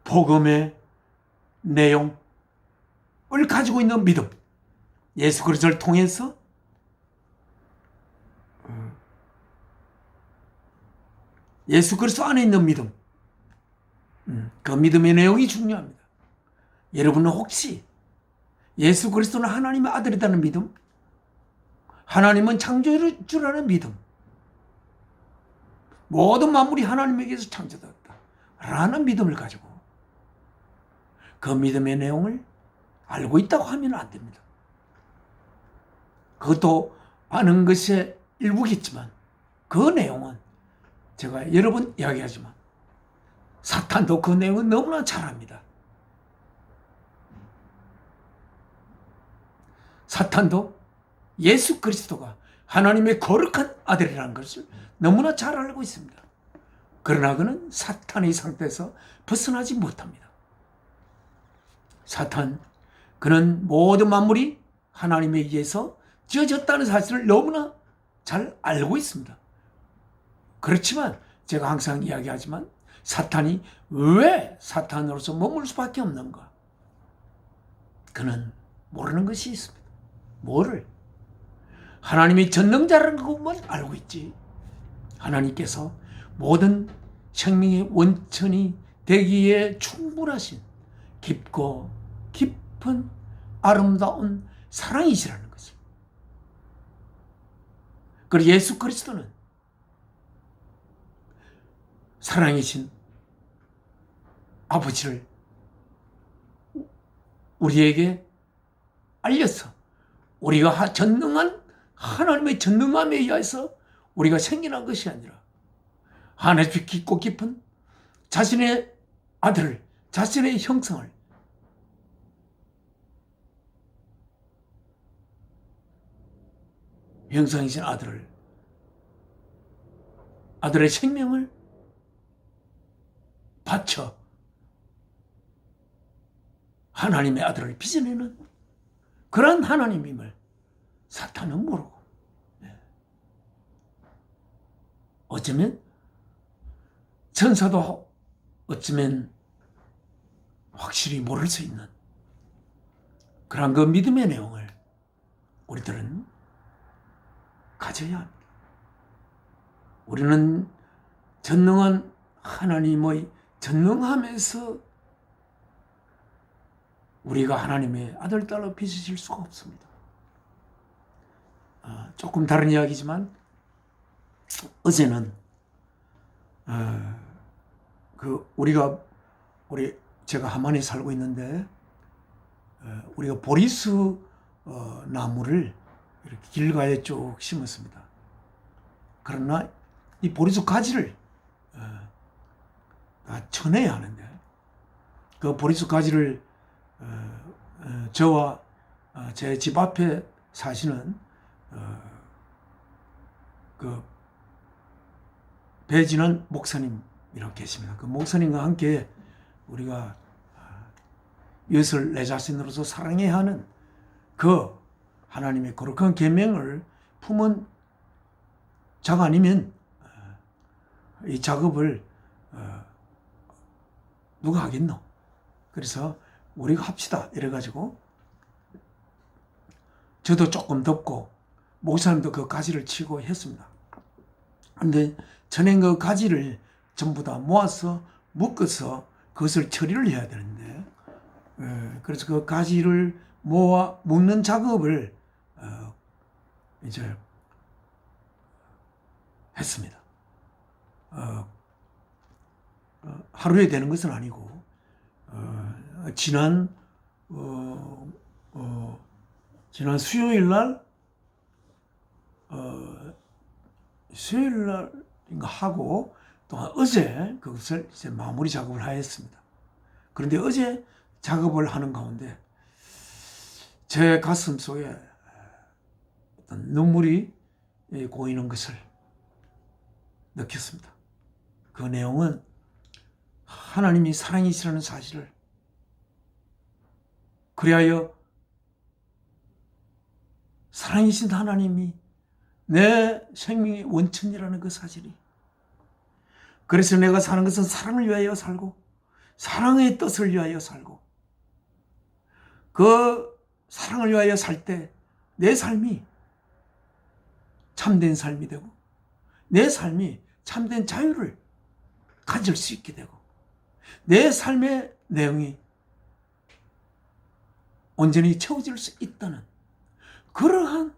복음의 내용을 가지고 있는 믿음, 예수 그리스도를 통해서 예수 그리스도 안에 있는 믿음, 그 믿음의 내용이 중요합니다. 여러분은 혹시 예수 그리스도는 하나님의 아들이라는 믿음, 하나님은 창조주라는 믿음, 모든 만물이 하나님에게서 창조되었다 라는 믿음을 가지고 그 믿음의 내용을 알고 있다고 하면 안 됩니다. 그것도 아는 것의 일부겠지만 그 내용은 제가 여러 번 이야기하지만 사탄도 그 내용은 너무나 잘 압니다. 사탄도 예수 그리스도가 하나님의 거룩한 아들이라는 것을 너무나 잘 알고 있습니다. 그러나 그는 사탄의 상태에서 벗어나지 못합니다. 사탄, 그는 모든 만물이 하나님에 의해서 지어졌다는 사실을 너무나 잘 알고 있습니다. 그렇지만 제가 항상 이야기하지만 사탄이 왜 사탄으로서 머물 수밖에 없는가? 그는 모르는 것이 있습니다. 뭐를? 하나님이 전능자라는 것만 알고 있지. 하나님께서 모든 생명의 원천이 되기에 충분하신 깊고 깊은 아름다운 사랑이시라는 것을. 그리고 예수 그리스도는 사랑이신 아버지를 우리에게 알려서 우리가 전능한 하나님의 전능함에 의해서 우리가 생겨난 것이 아니라 하나님의 깊고 깊은 자신의 아들을, 자신의 형성을 형상이신 아들의 생명을 바쳐 하나님의 아들을 빚어내는 그런 하나님임을 사탄은 모르고, 어쩌면 천사도 어쩌면 확실히 모를 수 있는 그런 그 믿음의 내용을 우리들은 가져야 합니다. 우리는 전능한 하나님의 전능함에서 우리가 하나님의 아들, 딸로 빚으실 수가 없습니다. 조금 다른 이야기지만 어제는 제가 하만에 살고 있는데 우리가 보리수 나무를 이렇게 길가에 쭉 심었습니다. 그러나 이 보리수 가지를 다 쳐내야 하는데 그 보리수 가지를 저와 제 집 앞에 사시는 그 배진원 목사님이라고 계십니다. 그 목사님과 함께 우리가 이웃을 내 자신으로서 사랑해야 하는 그 하나님의 거룩한 계명을 품은 자가 아니면 이 작업을 누가 하겠노? 그래서 우리가 합시다 이래가지고 저도 조금 덥고 목사님도 그 가지를 치고 했습니다. 그런데 저는 그 가지를 전부 다 모아서 묶어서 그것을 처리를 해야 되는데 그래서 그 가지를 모아 묶는 작업을 이제 했습니다. 하루에 되는 것은 아니고 지난 수요일 날인가 하고 또 어제 그것을 이제 마무리 작업을 하였습니다. 그런데 어제 작업을 하는 가운데 제 가슴 속에 어떤 눈물이 고이는 것을 느꼈습니다. 그 내용은 하나님이 사랑이시라는 사실을, 그리하여 사랑이신 하나님이 내 생명의 원천이라는 그 사실이, 그래서 내가 사는 것은 사랑을 위하여 살고 사랑의 뜻을 위하여 살고 그 사랑을 위하여 살 때 내 삶이 참된 삶이 되고 내 삶이 참된 자유를 가질 수 있게 되고 내 삶의 내용이 온전히 채워질 수 있다는 그러한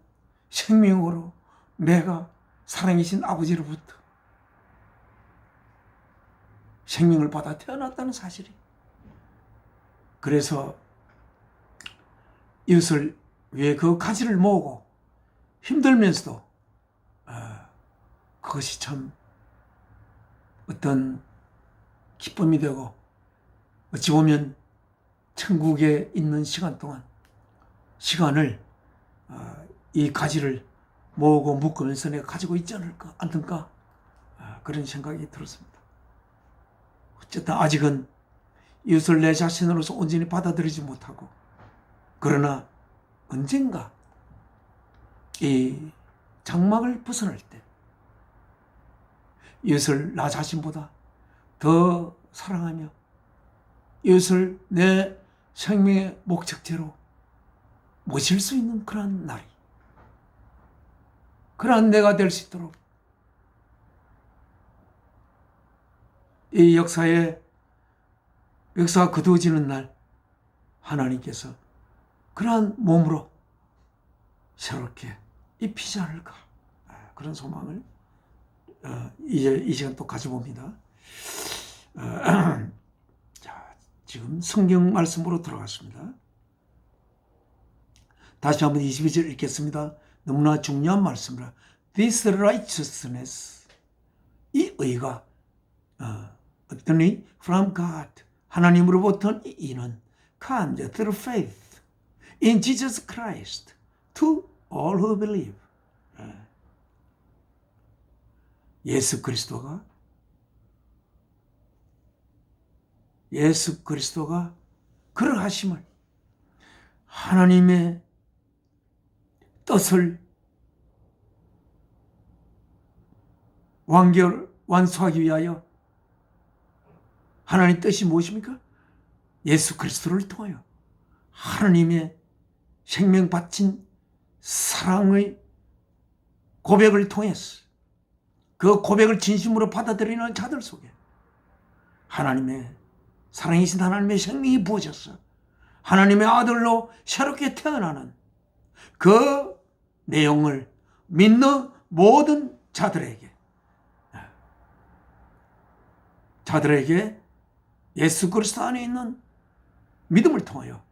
생명으로 내가 사랑이신 아버지로부터 생명을 받아 태어났다는 사실이, 그래서 이웃을 위해 그 가지를 모으고 힘들면서도 그것이 참 어떤 기쁨이 되고 어찌 보면 천국에 있는 시간 동안 시간을 이 가지를 모으고 묶으면서 내가 가지고 있지 않을까 그런 생각이 들었습니다. 어쨌든 아직은 이웃을 내 자신으로서 온전히 받아들이지 못하고 그러나 언젠가 이 장막을 벗어날 때 이웃을 나 자신보다 더 사랑하며 이웃을 내 생명의 목적지로 모실 수 있는 그러한 날이, 그러한 내가 될 수 있도록 이 역사가 거두어지는 날 하나님께서 그러한 몸으로 새롭게 입히지 않을까 그런 소망을 이제 이 시간 또 가져봅니다. 자, 지금 성경 말씀으로 들어갔습니다. 다시 한번 22절 읽겠습니다. 너무나 중요한 말씀이라. This righteousness, 이 의가 어떠니? From God, 하나님으로부터 이는 comes through faith in Jesus Christ to all who believe. 예수 그리스도가 그러하심을, 하나님의 뜻을 완수하기 위하여 하나님 뜻이 무엇입니까? 예수 그리스도를 통하여 하나님의 생명 바친 사랑의 고백을 통해서 그 고백을 진심으로 받아들이는 자들 속에 하나님의 사랑이신 하나님의 생명이 부어져서 하나님의 아들로 새롭게 태어나는 그 내용을 믿는 모든 자들에게 예수 그리스도 안에 있는 믿음을 통하여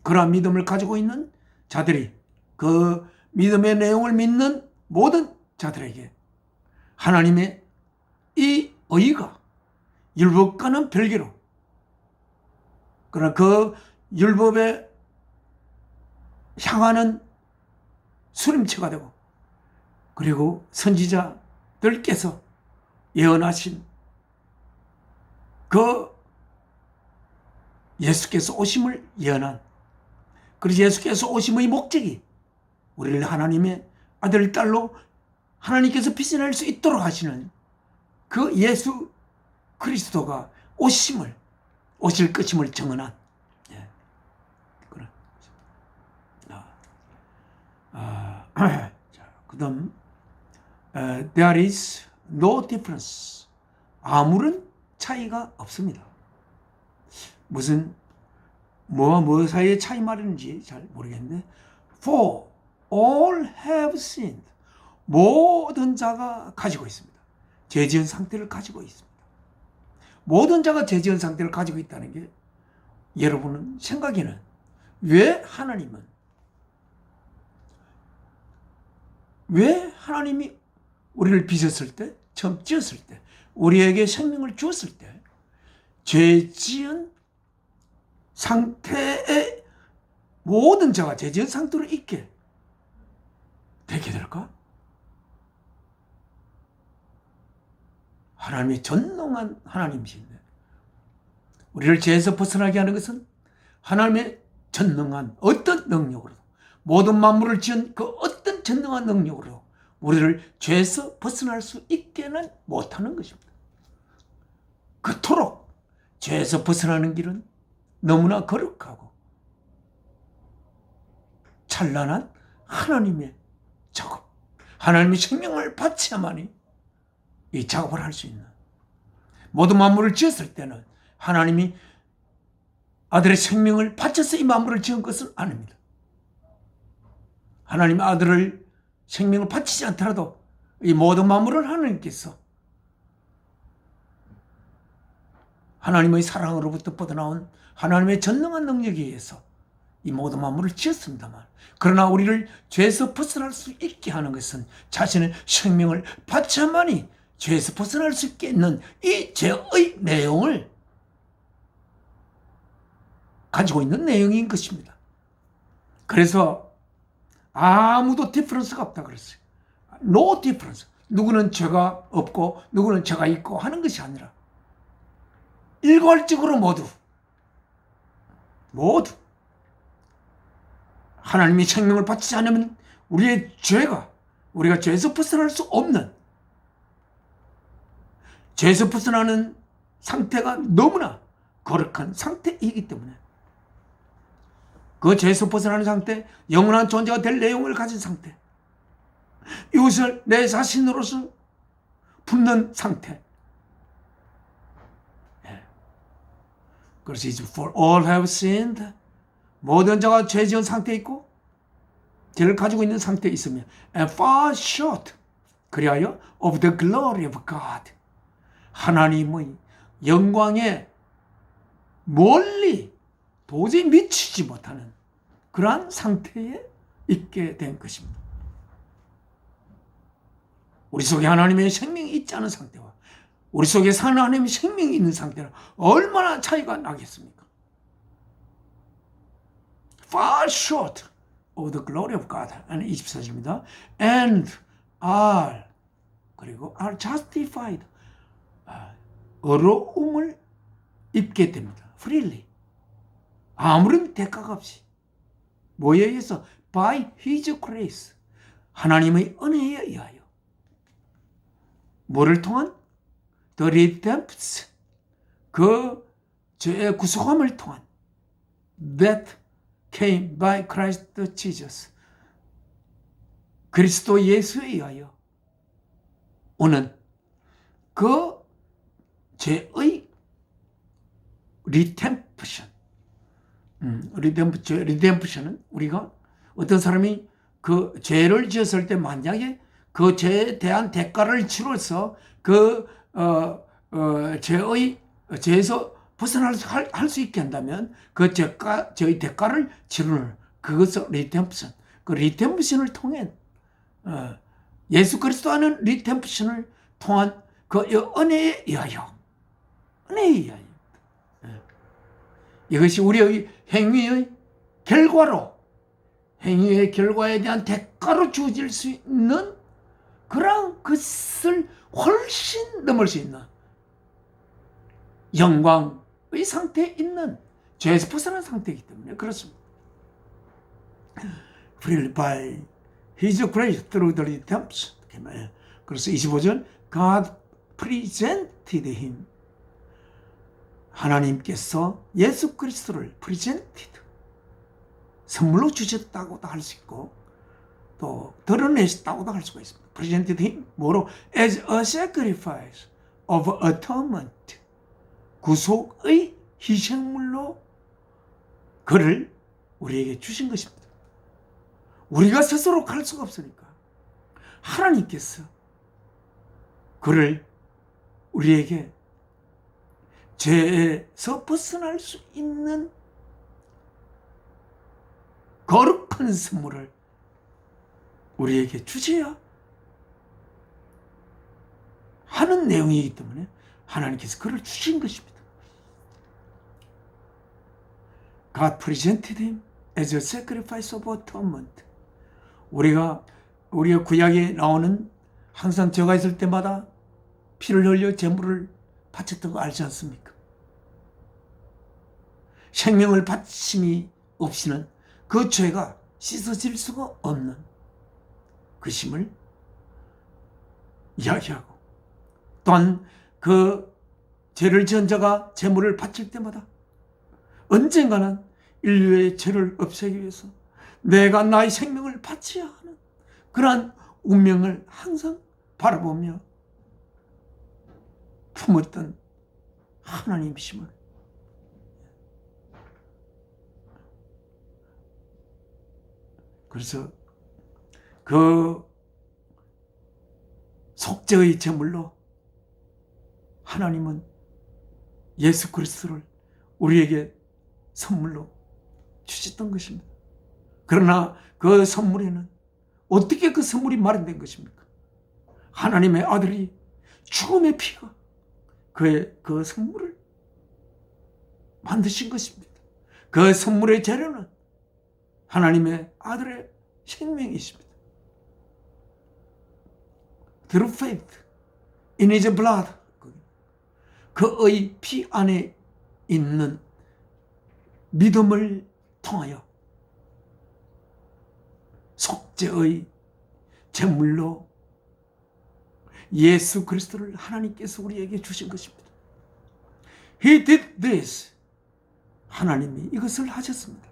그러한 믿음을 가지고 있는 자들이 그 믿음의 내용을 믿는 모든 자들에게 하나님의 이 의가 율법과는 별개로, 그러나 그 율법에 향하는 수렴체가 되고, 그리고 선지자들께서 예언하신 그 예수께서 오심을 예언한, 그래서 예수께서 오심의 목적이 우리를 하나님의 아들, 딸로 하나님께서 빚어낼 수 있도록 하시는 그 예수 그리스도가 오실 것임을 증언한, 그 다음 there is no difference, 아무런 차이가 없습니다. 무슨 뭐와 뭐 사이의 차이 말인지 잘 모르겠는데, for all have sinned, 모든 자가 가지고 있습니다. 죄지은 상태를 가지고 있습니다. 모든 자가 죄지은 상태를 가지고 있다는 게, 여러분은 생각에는 왜 하나님이 우리를 빚었을 때, 처음 지었을 때, 우리에게 생명을 주었을 때 죄지은 상태의 모든 자가 죄지은 상태로 있게 되게 될까? 하나님이 전능한 하나님이신데, 우리를 죄에서 벗어나게 하는 것은 하나님의 전능한 어떤 능력으로도, 모든 만물을 지은 그 어떤 전능한 능력으로 우리를 죄에서 벗어날 수 있게는 못하는 것입니다. 그토록 죄에서 벗어나는 길은 너무나 거룩하고 찬란한 하나님의 작업, 하나님의 생명을 바쳐야만이 이 작업을 할 수 있는, 모든 만물을 지었을 때는 하나님이 아들의 생명을 바쳐서 이 만물을 지은 것은 아닙니다. 하나님 아들을 생명을 바치지 않더라도 이 모든 만물을 하나님께서 하나님의 사랑으로부터 뻗어나온 하나님의 전능한 능력에 의해서 이 모든 만물을 지었습니다만, 그러나 우리를 죄에서 벗어날 수 있게 하는 것은 자신의 생명을 바쳐야만이 죄에서 벗어날 수 있게 있는 이 죄의 내용을 가지고 있는 내용인 것입니다. 그래서 아무도 디퍼런스가 없다 그랬어요. No difference. 누구는 죄가 없고 누구는 죄가 있고 하는 것이 아니라 일괄적으로 모두 하나님이 생명을 바치지 않으면 우리의 죄가, 우리가 죄에서 벗어날 수 없는, 죄에서 벗어나는 상태가 너무나 거룩한 상태이기 때문에, 그 죄에서 벗어나는 상태, 영원한 존재가 될 내용을 가진 상태, 이것을 내 자신으로서 품는 상태. 그래서 for all have sinned, 모든 자가 죄 지은 상태에 있고 죄를 가지고 있는 상태에 있으며 and fall short, 그리하여 of the glory of God, 하나님의 영광에 멀리 도저히 미치지 못하는 그러한 상태에 있게 된 것입니다. 우리 속에 하나님의 생명이 있지 않은 상태와 우리 속에 사는 하나님의 생명이 있는 상태는 얼마나 차이가 나겠습니까? Far short of the glory of God. 24절입니다. And are, 그리고 are justified, 의로움을 입게 됩니다. freely, 아무런 대가가 없이. 뭐에 의해서? by his grace, 하나님의 은혜에 의하여. 뭐를 통한? the redemption, 그 죄의 구속함을 통한 that came by Christ Jesus, 그리스도 예수에 의하여 오는 그 죄의 redemption. redemption은 우리가 어떤 사람이 그 죄를 지었을 때 만약에 그 죄에 대한 대가를 치러서 그 죄에서 벗어날 수 있게 한다면 그 죄의 대가를 치르는 그것을 리뎀션, 그 리뎀션을 통한 예수 그리스도 하는 리뎀션을 통한 그 은혜에 의하여, 은혜에 의하여. 이것이 우리의 행위의 결과로, 행위의 결과에 대한 대가로 주어질 수 있는 그런 것을 훨씬 넘을 수 있는 영광의 상태에 있는 죄에서 벗어난 상태이기 때문에 그렇습니다. Freely by His grace through the redemption. 그래서 25절, God presented Him, 하나님께서 예수 그리스도를 presented, 선물로 주셨다고도 할 수 있고 또 드러내셨다고도 할 수가 있습니다. presented Him, 뭐로? as a sacrifice of atonement, 구속의 희생물로 그를 우리에게 주신 것입니다. 우리가 스스로 갈 수가 없으니까 하나님께서 그를 우리에게 죄에서 벗어날 수 있는 거룩한 선물을 우리에게 주셔야 하는 내용이기 때문에 하나님께서 그를 주신 것입니다. God presented him as a sacrifice of atonement. 우리가 구약에 나오는 항상 죄가 있을 때마다 피를 흘려 제물을 바쳤던 거 알지 않습니까? 생명을 바침이 없이는 그 죄가 씻어질 수가 없는 것임을 이야기하고, 또한 그 죄를 지은 자가 제물을 바칠 때마다 언젠가는 인류의 죄를 없애기 위해서 내가 나의 생명을 바쳐야 하는 그러한 운명을 항상 바라보며 품었던 하나님이심을, 그래서 그 속죄의 제물로 하나님은 예수 그리스도를 우리에게 선물로 주셨던 것입니다. 그러나 그 선물에는 어떻게 그 선물이 마련된 것입니까? 하나님의 아들이 죽음의 피가 그 선물을 만드신 것입니다. 그 선물의 재료는 하나님의 아들의 생명이십니다. Through faith in his blood, 그의 피 안에 있는 믿음을 통하여 속죄의 제물로 예수 그리스도를 하나님께서 우리에게 주신 것입니다. He did this. 하나님이 이것을 하셨습니다.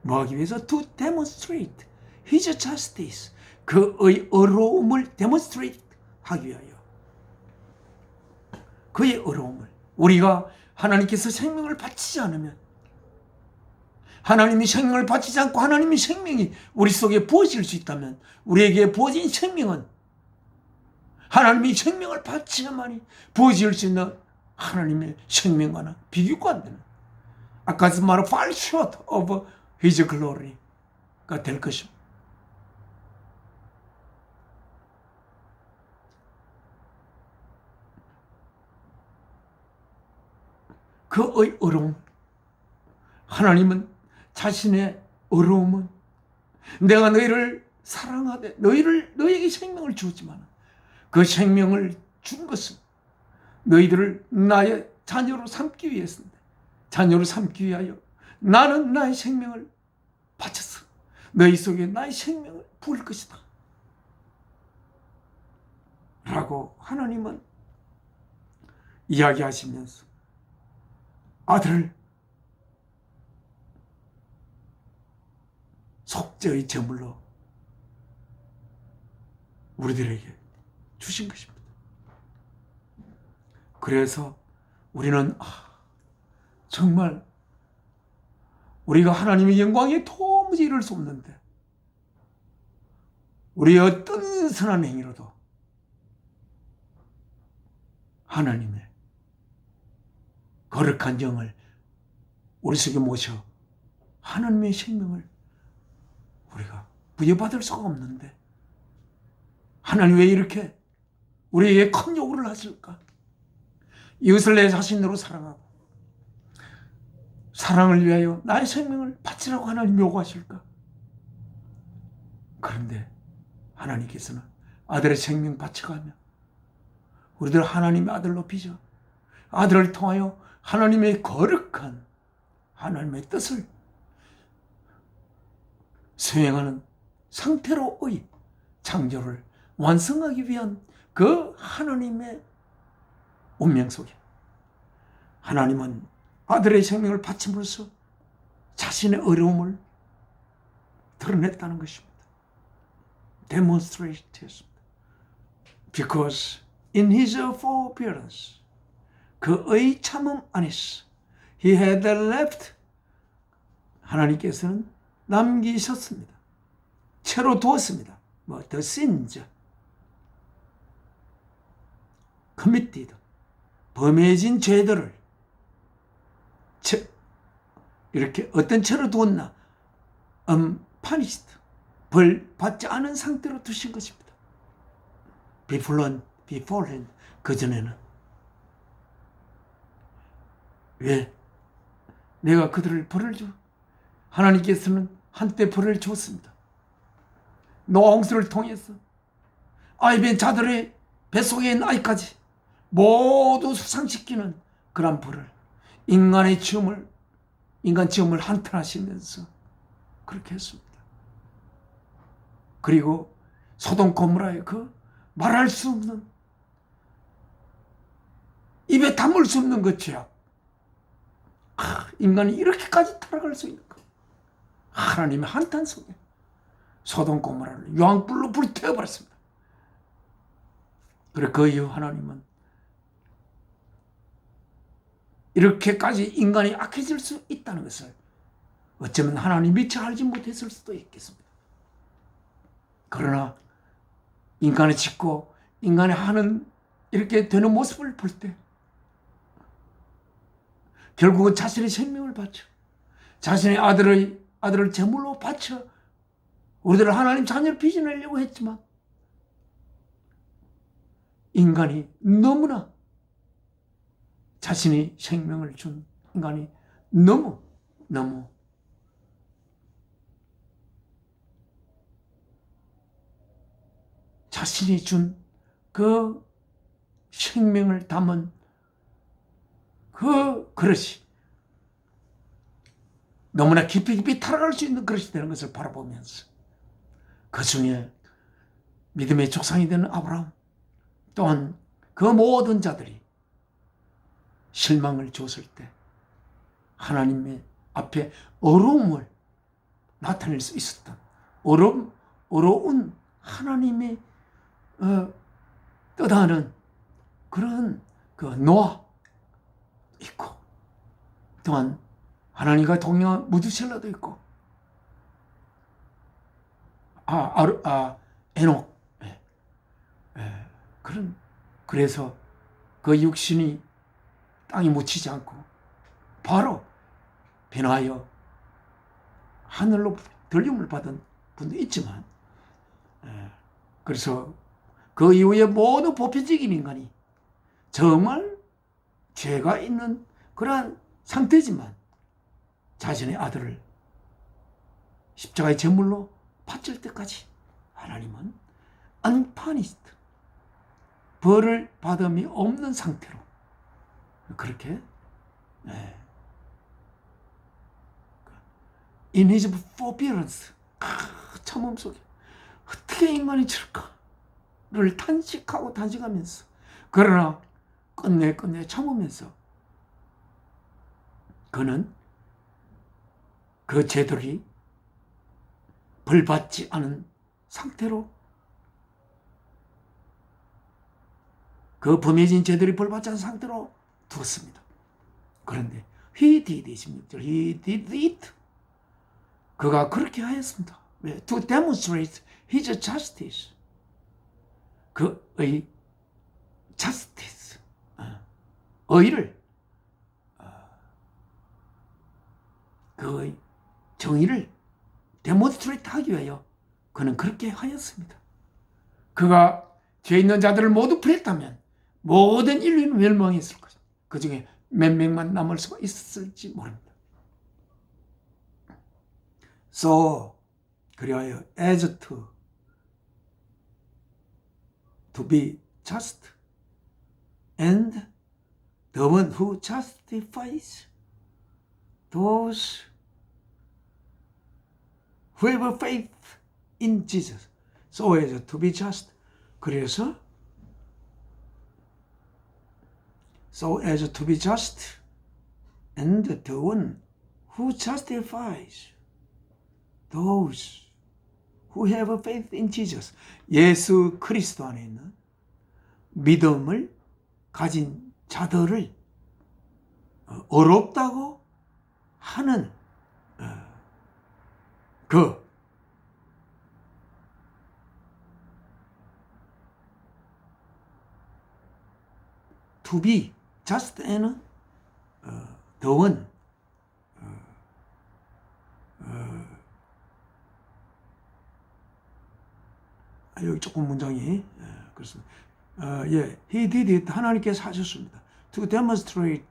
뭐하기 위해서? To demonstrate His justice. 그의 의로움을 demonstrate 하기 위하여. 그의 의로움을. 우리가 하나님께서 생명을 바치지 않으면, 하나님이 생명을 바치지 않고 하나님의 생명이 우리 속에 부어질 수 있다면, 우리에게 부어진 생명은 하나님이 생명을 바치야만이 부어질 수 있는 하나님의 생명과는 비교가 안 되는, 아까 말한 fall short of His glory가 될 것입니다. 그의 어려움, 하나님은 자신의 어려움은 내가 너희를 사랑하되 너희에게 생명을 주었지만 그 생명을 준 것은 너희들을 나의 자녀로 삼기 위해서인데, 자녀로 삼기 위하여 나는 나의 생명을 바쳤어. 너희 속에 나의 생명을 부을 것이다 라고 하나님은 이야기하시면서 아들을 속죄의 제물로 우리들에게 주신 것입니다. 그래서 우리는 정말 우리가 하나님의 영광에 도무지 이룰 수 없는데, 우리의 어떤 선한 행위로도 하나님의 거룩한 영을 우리 속에 모셔 하나님의 생명을 우리가 부여받을 수가 없는데, 하나님 왜 이렇게 우리에게 큰 요구를 하실까? 이웃을 내 자신으로 사랑하고 사랑을 위하여 나의 생명을 바치라고 하나님 요구하실까? 그런데 하나님께서는 아들의 생명 바쳐가며 우리들 하나님의 아들로 빚어 아들을 통하여 하나님의 거룩한 하나님의 뜻을 수행하는 상태로의 창조를 완성하기 위한 그 하나님의 운명 속에 하나님은 아들의 생명을 바침으로써 자신의 어려움을 드러냈다는 것입니다. Demonstrate 했습니다. Because in his forbearance, 그의 참음 안에서 he had left, 하나님께서는 남기셨습니다. 채로 두었습니다. the sins committed, 범해진 죄들을 이렇게 어떤 채로 두었나? punished, 벌 받지 않은 상태로 두신 것입니다. beforehand, 그전에는. 왜? 내가 그들을 벌을 줘. 하나님께서는 한때 벌을 줬습니다. 노아 홍수를 통해서 아이벤 자들의 뱃속에 있는 아이까지 모두 수상시키는 그런 벌을, 인간 지음을 한탄하시면서 그렇게 했습니다. 그리고 소돔 고모라의 그 말할 수 없는, 입에 담을 수 없는 그 죄악, 인간이 이렇게까지 타락할 수 있는 것, 하나님의 한탄 속에 소돔 고모라를 유황불로 불태워버렸습니다. 그래 그 이후 하나님은 이렇게까지 인간이 악해질 수 있다는 것을 어쩌면 하나님 미처 알지 못했을 수도 있겠습니다. 그러나 인간이 짓고 인간이 하는 이렇게 되는 모습을 볼 때 결국은 자신의 생명을 바쳐 자신의 아들을 제물로 바쳐 우리들을 하나님 자녀를 빚어내려고 했지만 인간이 너무나 자신의 생명을 준 인간이 너무 자신이 준 그 생명을 담은 그 그릇이 너무나 깊이 타락할 수 있는 그릇이 되는 것을 바라보면서 그 중에 믿음의 조상이 되는 아브라함 또한 그 모든 자들이 실망을 줬을 때 하나님의 앞에 어려움을 나타낼 수 있었던 어려운 하나님의 뜻하는 그런 그 노아 있고 또한 하나님과 동행한 무두셀라도 있고 에녹 그래서 그 육신이 땅에 묻히지 않고 바로 변하여 하늘로 들림을 받은 분도 있지만 그래서 그 이후에 모든 보편적인 인간이 정말 죄가 있는 그러한 상태지만 자신의 아들을 십자가의 제물로 바칠 때까지 하나님은 unpunished, 벌을 받음이 없는 상태로 그렇게 in his forbearance 참음 속에 어떻게 인간이 저럴까를 탄식하면서 그러나 끝내 참으면서 그는 그 죄들이 벌받지 않은 상태로 그 범해진 죄들이 벌받지 않은 상태로 두었습니다. 그런데 he did 16절 he did it 그가 그렇게 하였습니다. 왜? To demonstrate his justice 그의 justice 의를 그의 정의를 데몬스트레이트 하기 위하여 그는 그렇게 하였습니다. 그가 죄 있는 자들을 모두 풀었다면 모든 인류는 멸망했을 것입니다. 그 중에 몇 명만 남을 수가 있을지 모릅니다. So 그리하여 as to be just and the one who justifies those who have faith in Jesus. So as to be just. 그래서 so as to be just and the one who justifies those who have faith in Jesus. 예수 그리스도 안에 있는 믿음을 가진 자들을 어렵다고 하는 to be just and the one 여기 조금 문장이 그렇습니다. he did it 하나님께서 하셨습니다. to demonstrate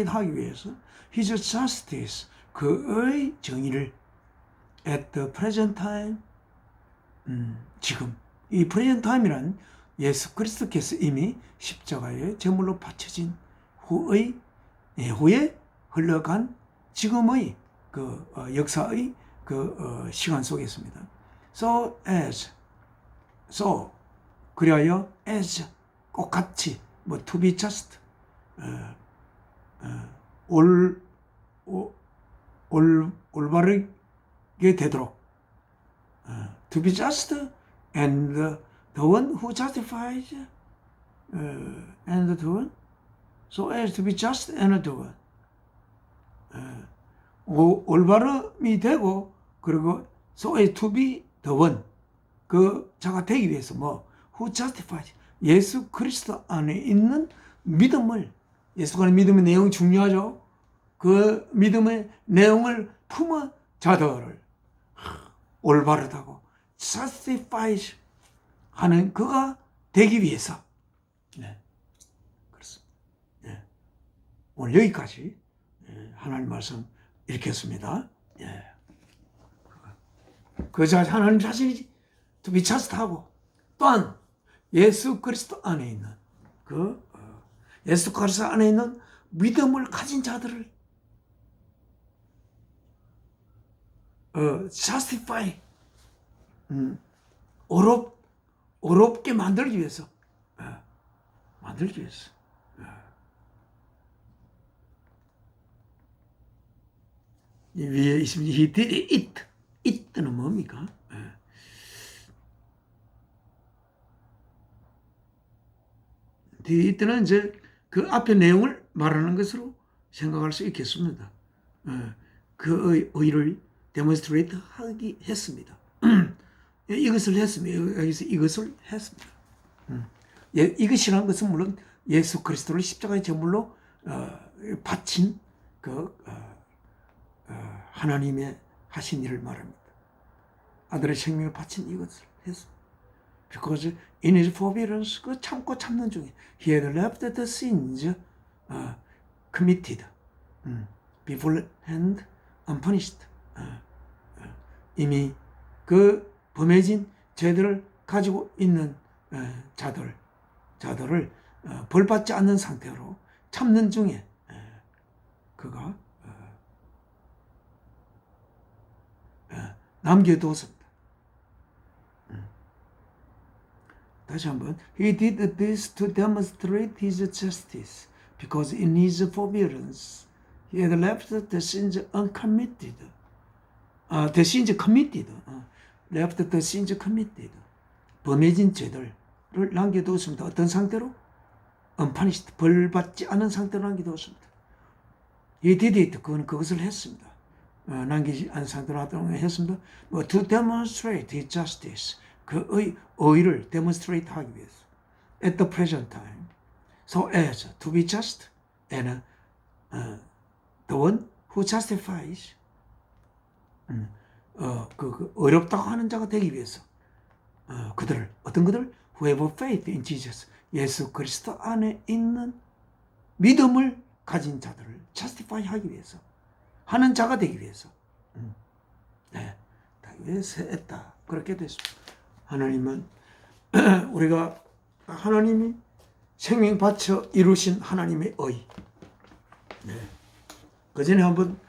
하기 위해서 his justice 그의 정의를 at the present time 지금 이 present time이란 예수 그리스도께서 이미 십자가의 제물로 바쳐진 후에 흘러간 지금의 그 역사의 그 시간 속에 있습니다. So 그리하여 as 꼭 같이 뭐 to be just 올바르게 되도록 to be just and the one who justifies and the one so as to be just and the one 올바름이 되고 그리고 so as to be the one 그 자가 되기 위해서 뭐 who justifies 예수 그리스도 안에 있는 믿음을 예수 안에 믿음의 내용이 중요하죠. 그 믿음의 내용을 품은 자들을 올바르다고 justify 하는 그가 되기 위해서. 네. 그렇습니다. 네. 오늘 여기까지 하나님 말씀 읽겠습니다. 예. 그 하나님 자신이 to be just하고 또한 예수 그리스도 안에 있는 예수 그리스도 안에 있는 믿음을 가진 자들을 justify 어렵게 만들기 위해서 이 위에 있습니다. He did it. it는 뭡니까? it는 이제 그 앞에 내용을 말하는 것으로 생각할 수 있겠습니다. 그 의를 demonstrate 하기 했습니다. 이것을 했습니다. 여기서 이것을 했습니다. 이것이라는 것은 물론 예수 그리스도를 십자가의 제물로 바친 하나님의 하신 일을 말합니다. 아들의 생명을 바친 이것을 했습니다. Because in his forbearance, 그 참고 참는 중에 he had left the sins committed beforehand unpunished. 이미 그 범해진 죄들을 가지고 있는 자들을 벌받지 않는 상태로 참는 중에 그가 남겨두었습니다. 다시 한번 He did this to demonstrate his justice because in his forbearance he had left the sins uncommitted. The sins committed. left the sins committed. 범해진 죄들을 남겨두었습니다. 어떤 상태로? unpunished. 벌받지 않은 상태로 남겨두었습니다. He did it. 그것을 했습니다. 남기지 않은 상태로 했습니다. to demonstrate his justice. 그의 의를 demonstrate 하기 위해서. at the present time. so as to be just and the one who justifies. 어렵다고 하는 자가 되기 위해서 어떤 그들 who have faith in Jesus, 예수 그리스도 안에 있는 믿음을 가진 자들을 justify 하기 위해서 하는 자가 되기 위해서 하기 위해서 했다. 그렇게 됐습니다. 하나님은 우리가 하나님이 생명 바쳐 이루신 하나님의 의. 그 전에 한번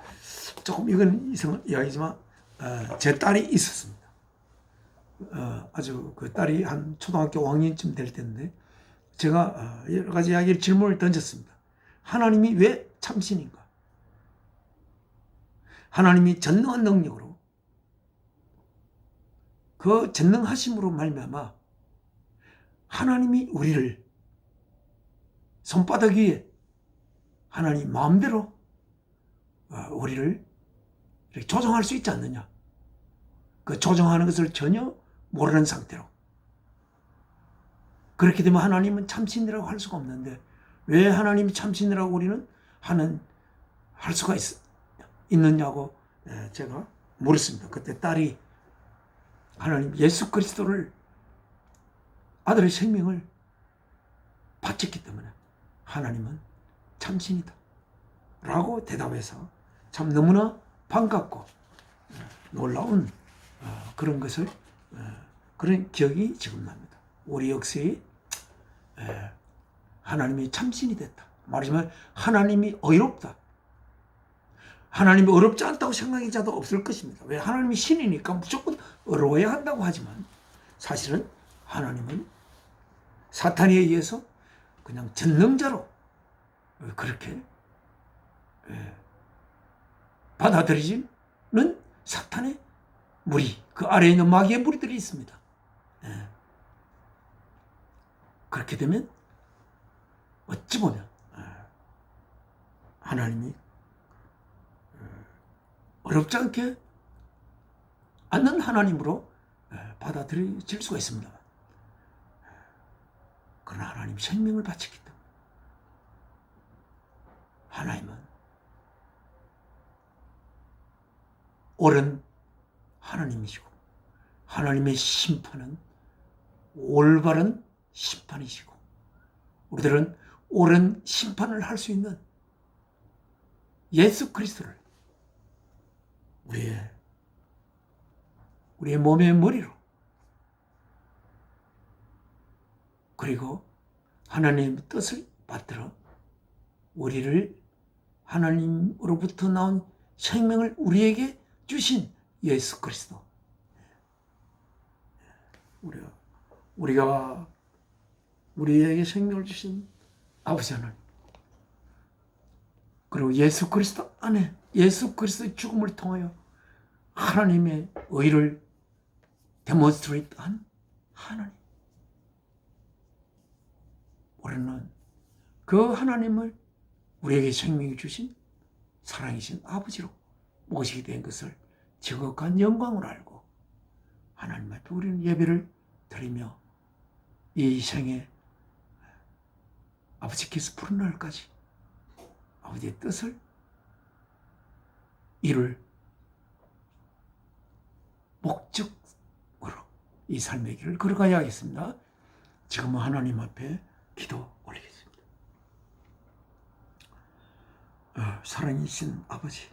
조금 이건 이야기지만 제 딸이 있었습니다. 아주 그 딸이 한 초등학교 5학년쯤 될 때인데 제가 여러 가지 이야기를 질문을 던졌습니다. 하나님이 왜 참신인가? 하나님이 전능한 능력으로 그 전능하심으로 말미암아 하나님이 우리를 손바닥 위에 하나님 마음대로 우리를 이렇게 조정할 수 있지 않느냐? 그 조정하는 것을 전혀 모르는 상태로. 그렇게 되면 하나님은 참신이라고 할 수가 없는데 왜 하나님이 참신이라고 우리는 할 수가 있느냐고 제가 물었습니다. 그때 딸이 하나님 예수 그리스도를 아들의 생명을 바쳤기 때문에 하나님은 참신이다 라고 대답해서 참 너무나 반갑고 놀라운 그런 것을 그런 기억이 지금 납니다. 우리 역시 하나님이 참신이 됐다. 말하자면 하나님이 어이롭다. 하나님이 어렵지 않다고 생각하는 자도 없을 것입니다. 왜? 하나님이 신이니까 무조건 어려워야 한다고 하지만 사실은 하나님은 사탄에 의해서 그냥 전능자로 그렇게 받아들이지는 사탄의 무리, 그 아래에 있는 마귀의 무리들이 있습니다. 그렇게 되면 어찌 보면 하나님이 어렵지 않게 않는 하나님으로 받아들여질 수가 있습니다. 그러나 하나님 생명을 바치기 때문에 하나님은 옳은 하나님이시고 하나님의 심판은 올바른 심판이시고 우리들은 옳은 심판을 할 수 있는 예수 그리스도를 우리의 몸의 머리로 그리고 하나님의 뜻을 받들어 우리를 하나님으로부터 나온 생명을 우리에게 주신 예수 그리스도 우리가 우리에게 생명을 주신 아버지 하나님 그리고 예수 그리스도 안에 예수 그리스도의 죽음을 통하여 하나님의 의를 데몬스트레이트한 하나님 우리는 그 하나님을 우리에게 생명을 주신 사랑이신 아버지로 모시게 된 것을 지극한 영광으로 알고 하나님 앞에 우리는 예배를 드리며 이 생에 아버지께서 부른 날까지 아버지의 뜻을 이룰 목적으로 이 삶의 길을 걸어가야 하겠습니다. 지금은 하나님 앞에 기도 올리겠습니다. 사랑이신 아버지,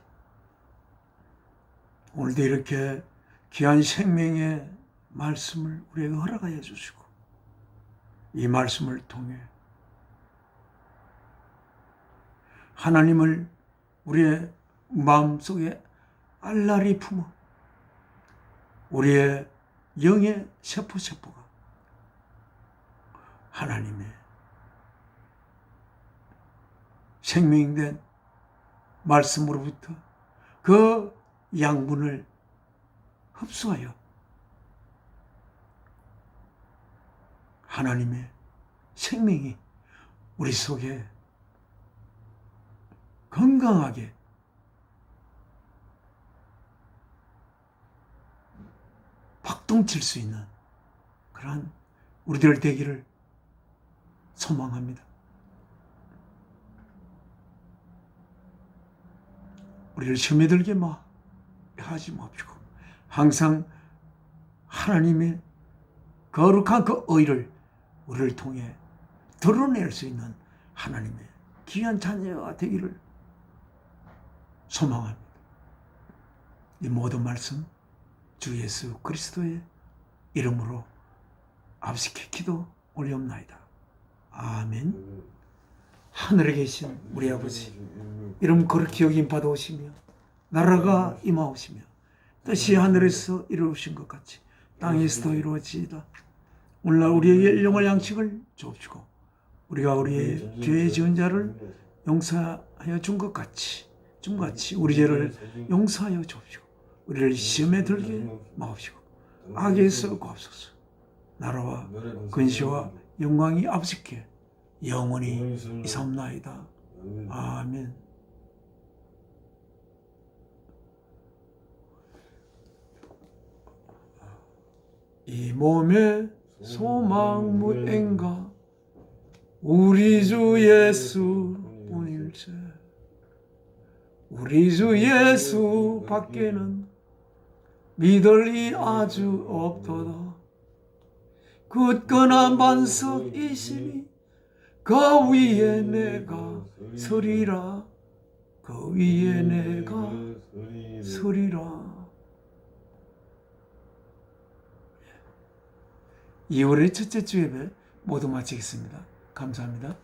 오늘도 이렇게 귀한 생명의 말씀을 우리에게 허락하여 주시고 이 말씀을 통해 하나님을 우리의 마음속에 알라리 품어 우리의 영의 세포가 하나님의 생명된 말씀으로부터 그 양분을 흡수하여 하나님의 생명이 우리 속에 건강하게 박동칠 수 있는 그러한 우리들 되기를 소망합니다. 우리를 시험에 들게 하지 마시고 항상 하나님의 거룩한 그 의를 우리를 통해 드러낼 수 있는 하나님의 귀한 자녀가 되기를 소망합니다. 이 모든 말씀 주 예수 그리스도의 이름으로 아버지께 기도 올리옵나이다. 아멘. 하늘에 계신 우리 아버지, 이름 거룩히 여김 받아오시며 나라가 임하오시며 뜻이 하늘에서 이루어진 것 같이 땅에서도 이루어지이다. 오늘날 우리에게 일용할 양식을 주옵시고 우리가 우리의 죄 지은 자를 용서하여 준 것 같이 우리 죄를 용서하여 주옵시고 우리를 시험에 들게 마옵시고 악에서 구하옵소서. 나라와 근시와 영광이 아버지께 영원히 이사옵나이다. 아멘. 이 몸의 소망 무엔가 우리 주 예수 뿐일세. 우리 주 예수 밖에는 믿을 이 아주 없도다. 굳건한 반석이시니 그 위에 내가 서리라. 그 위에 내가 서리라. 2월의 첫째 주 예배 모두 마치겠습니다. 감사합니다.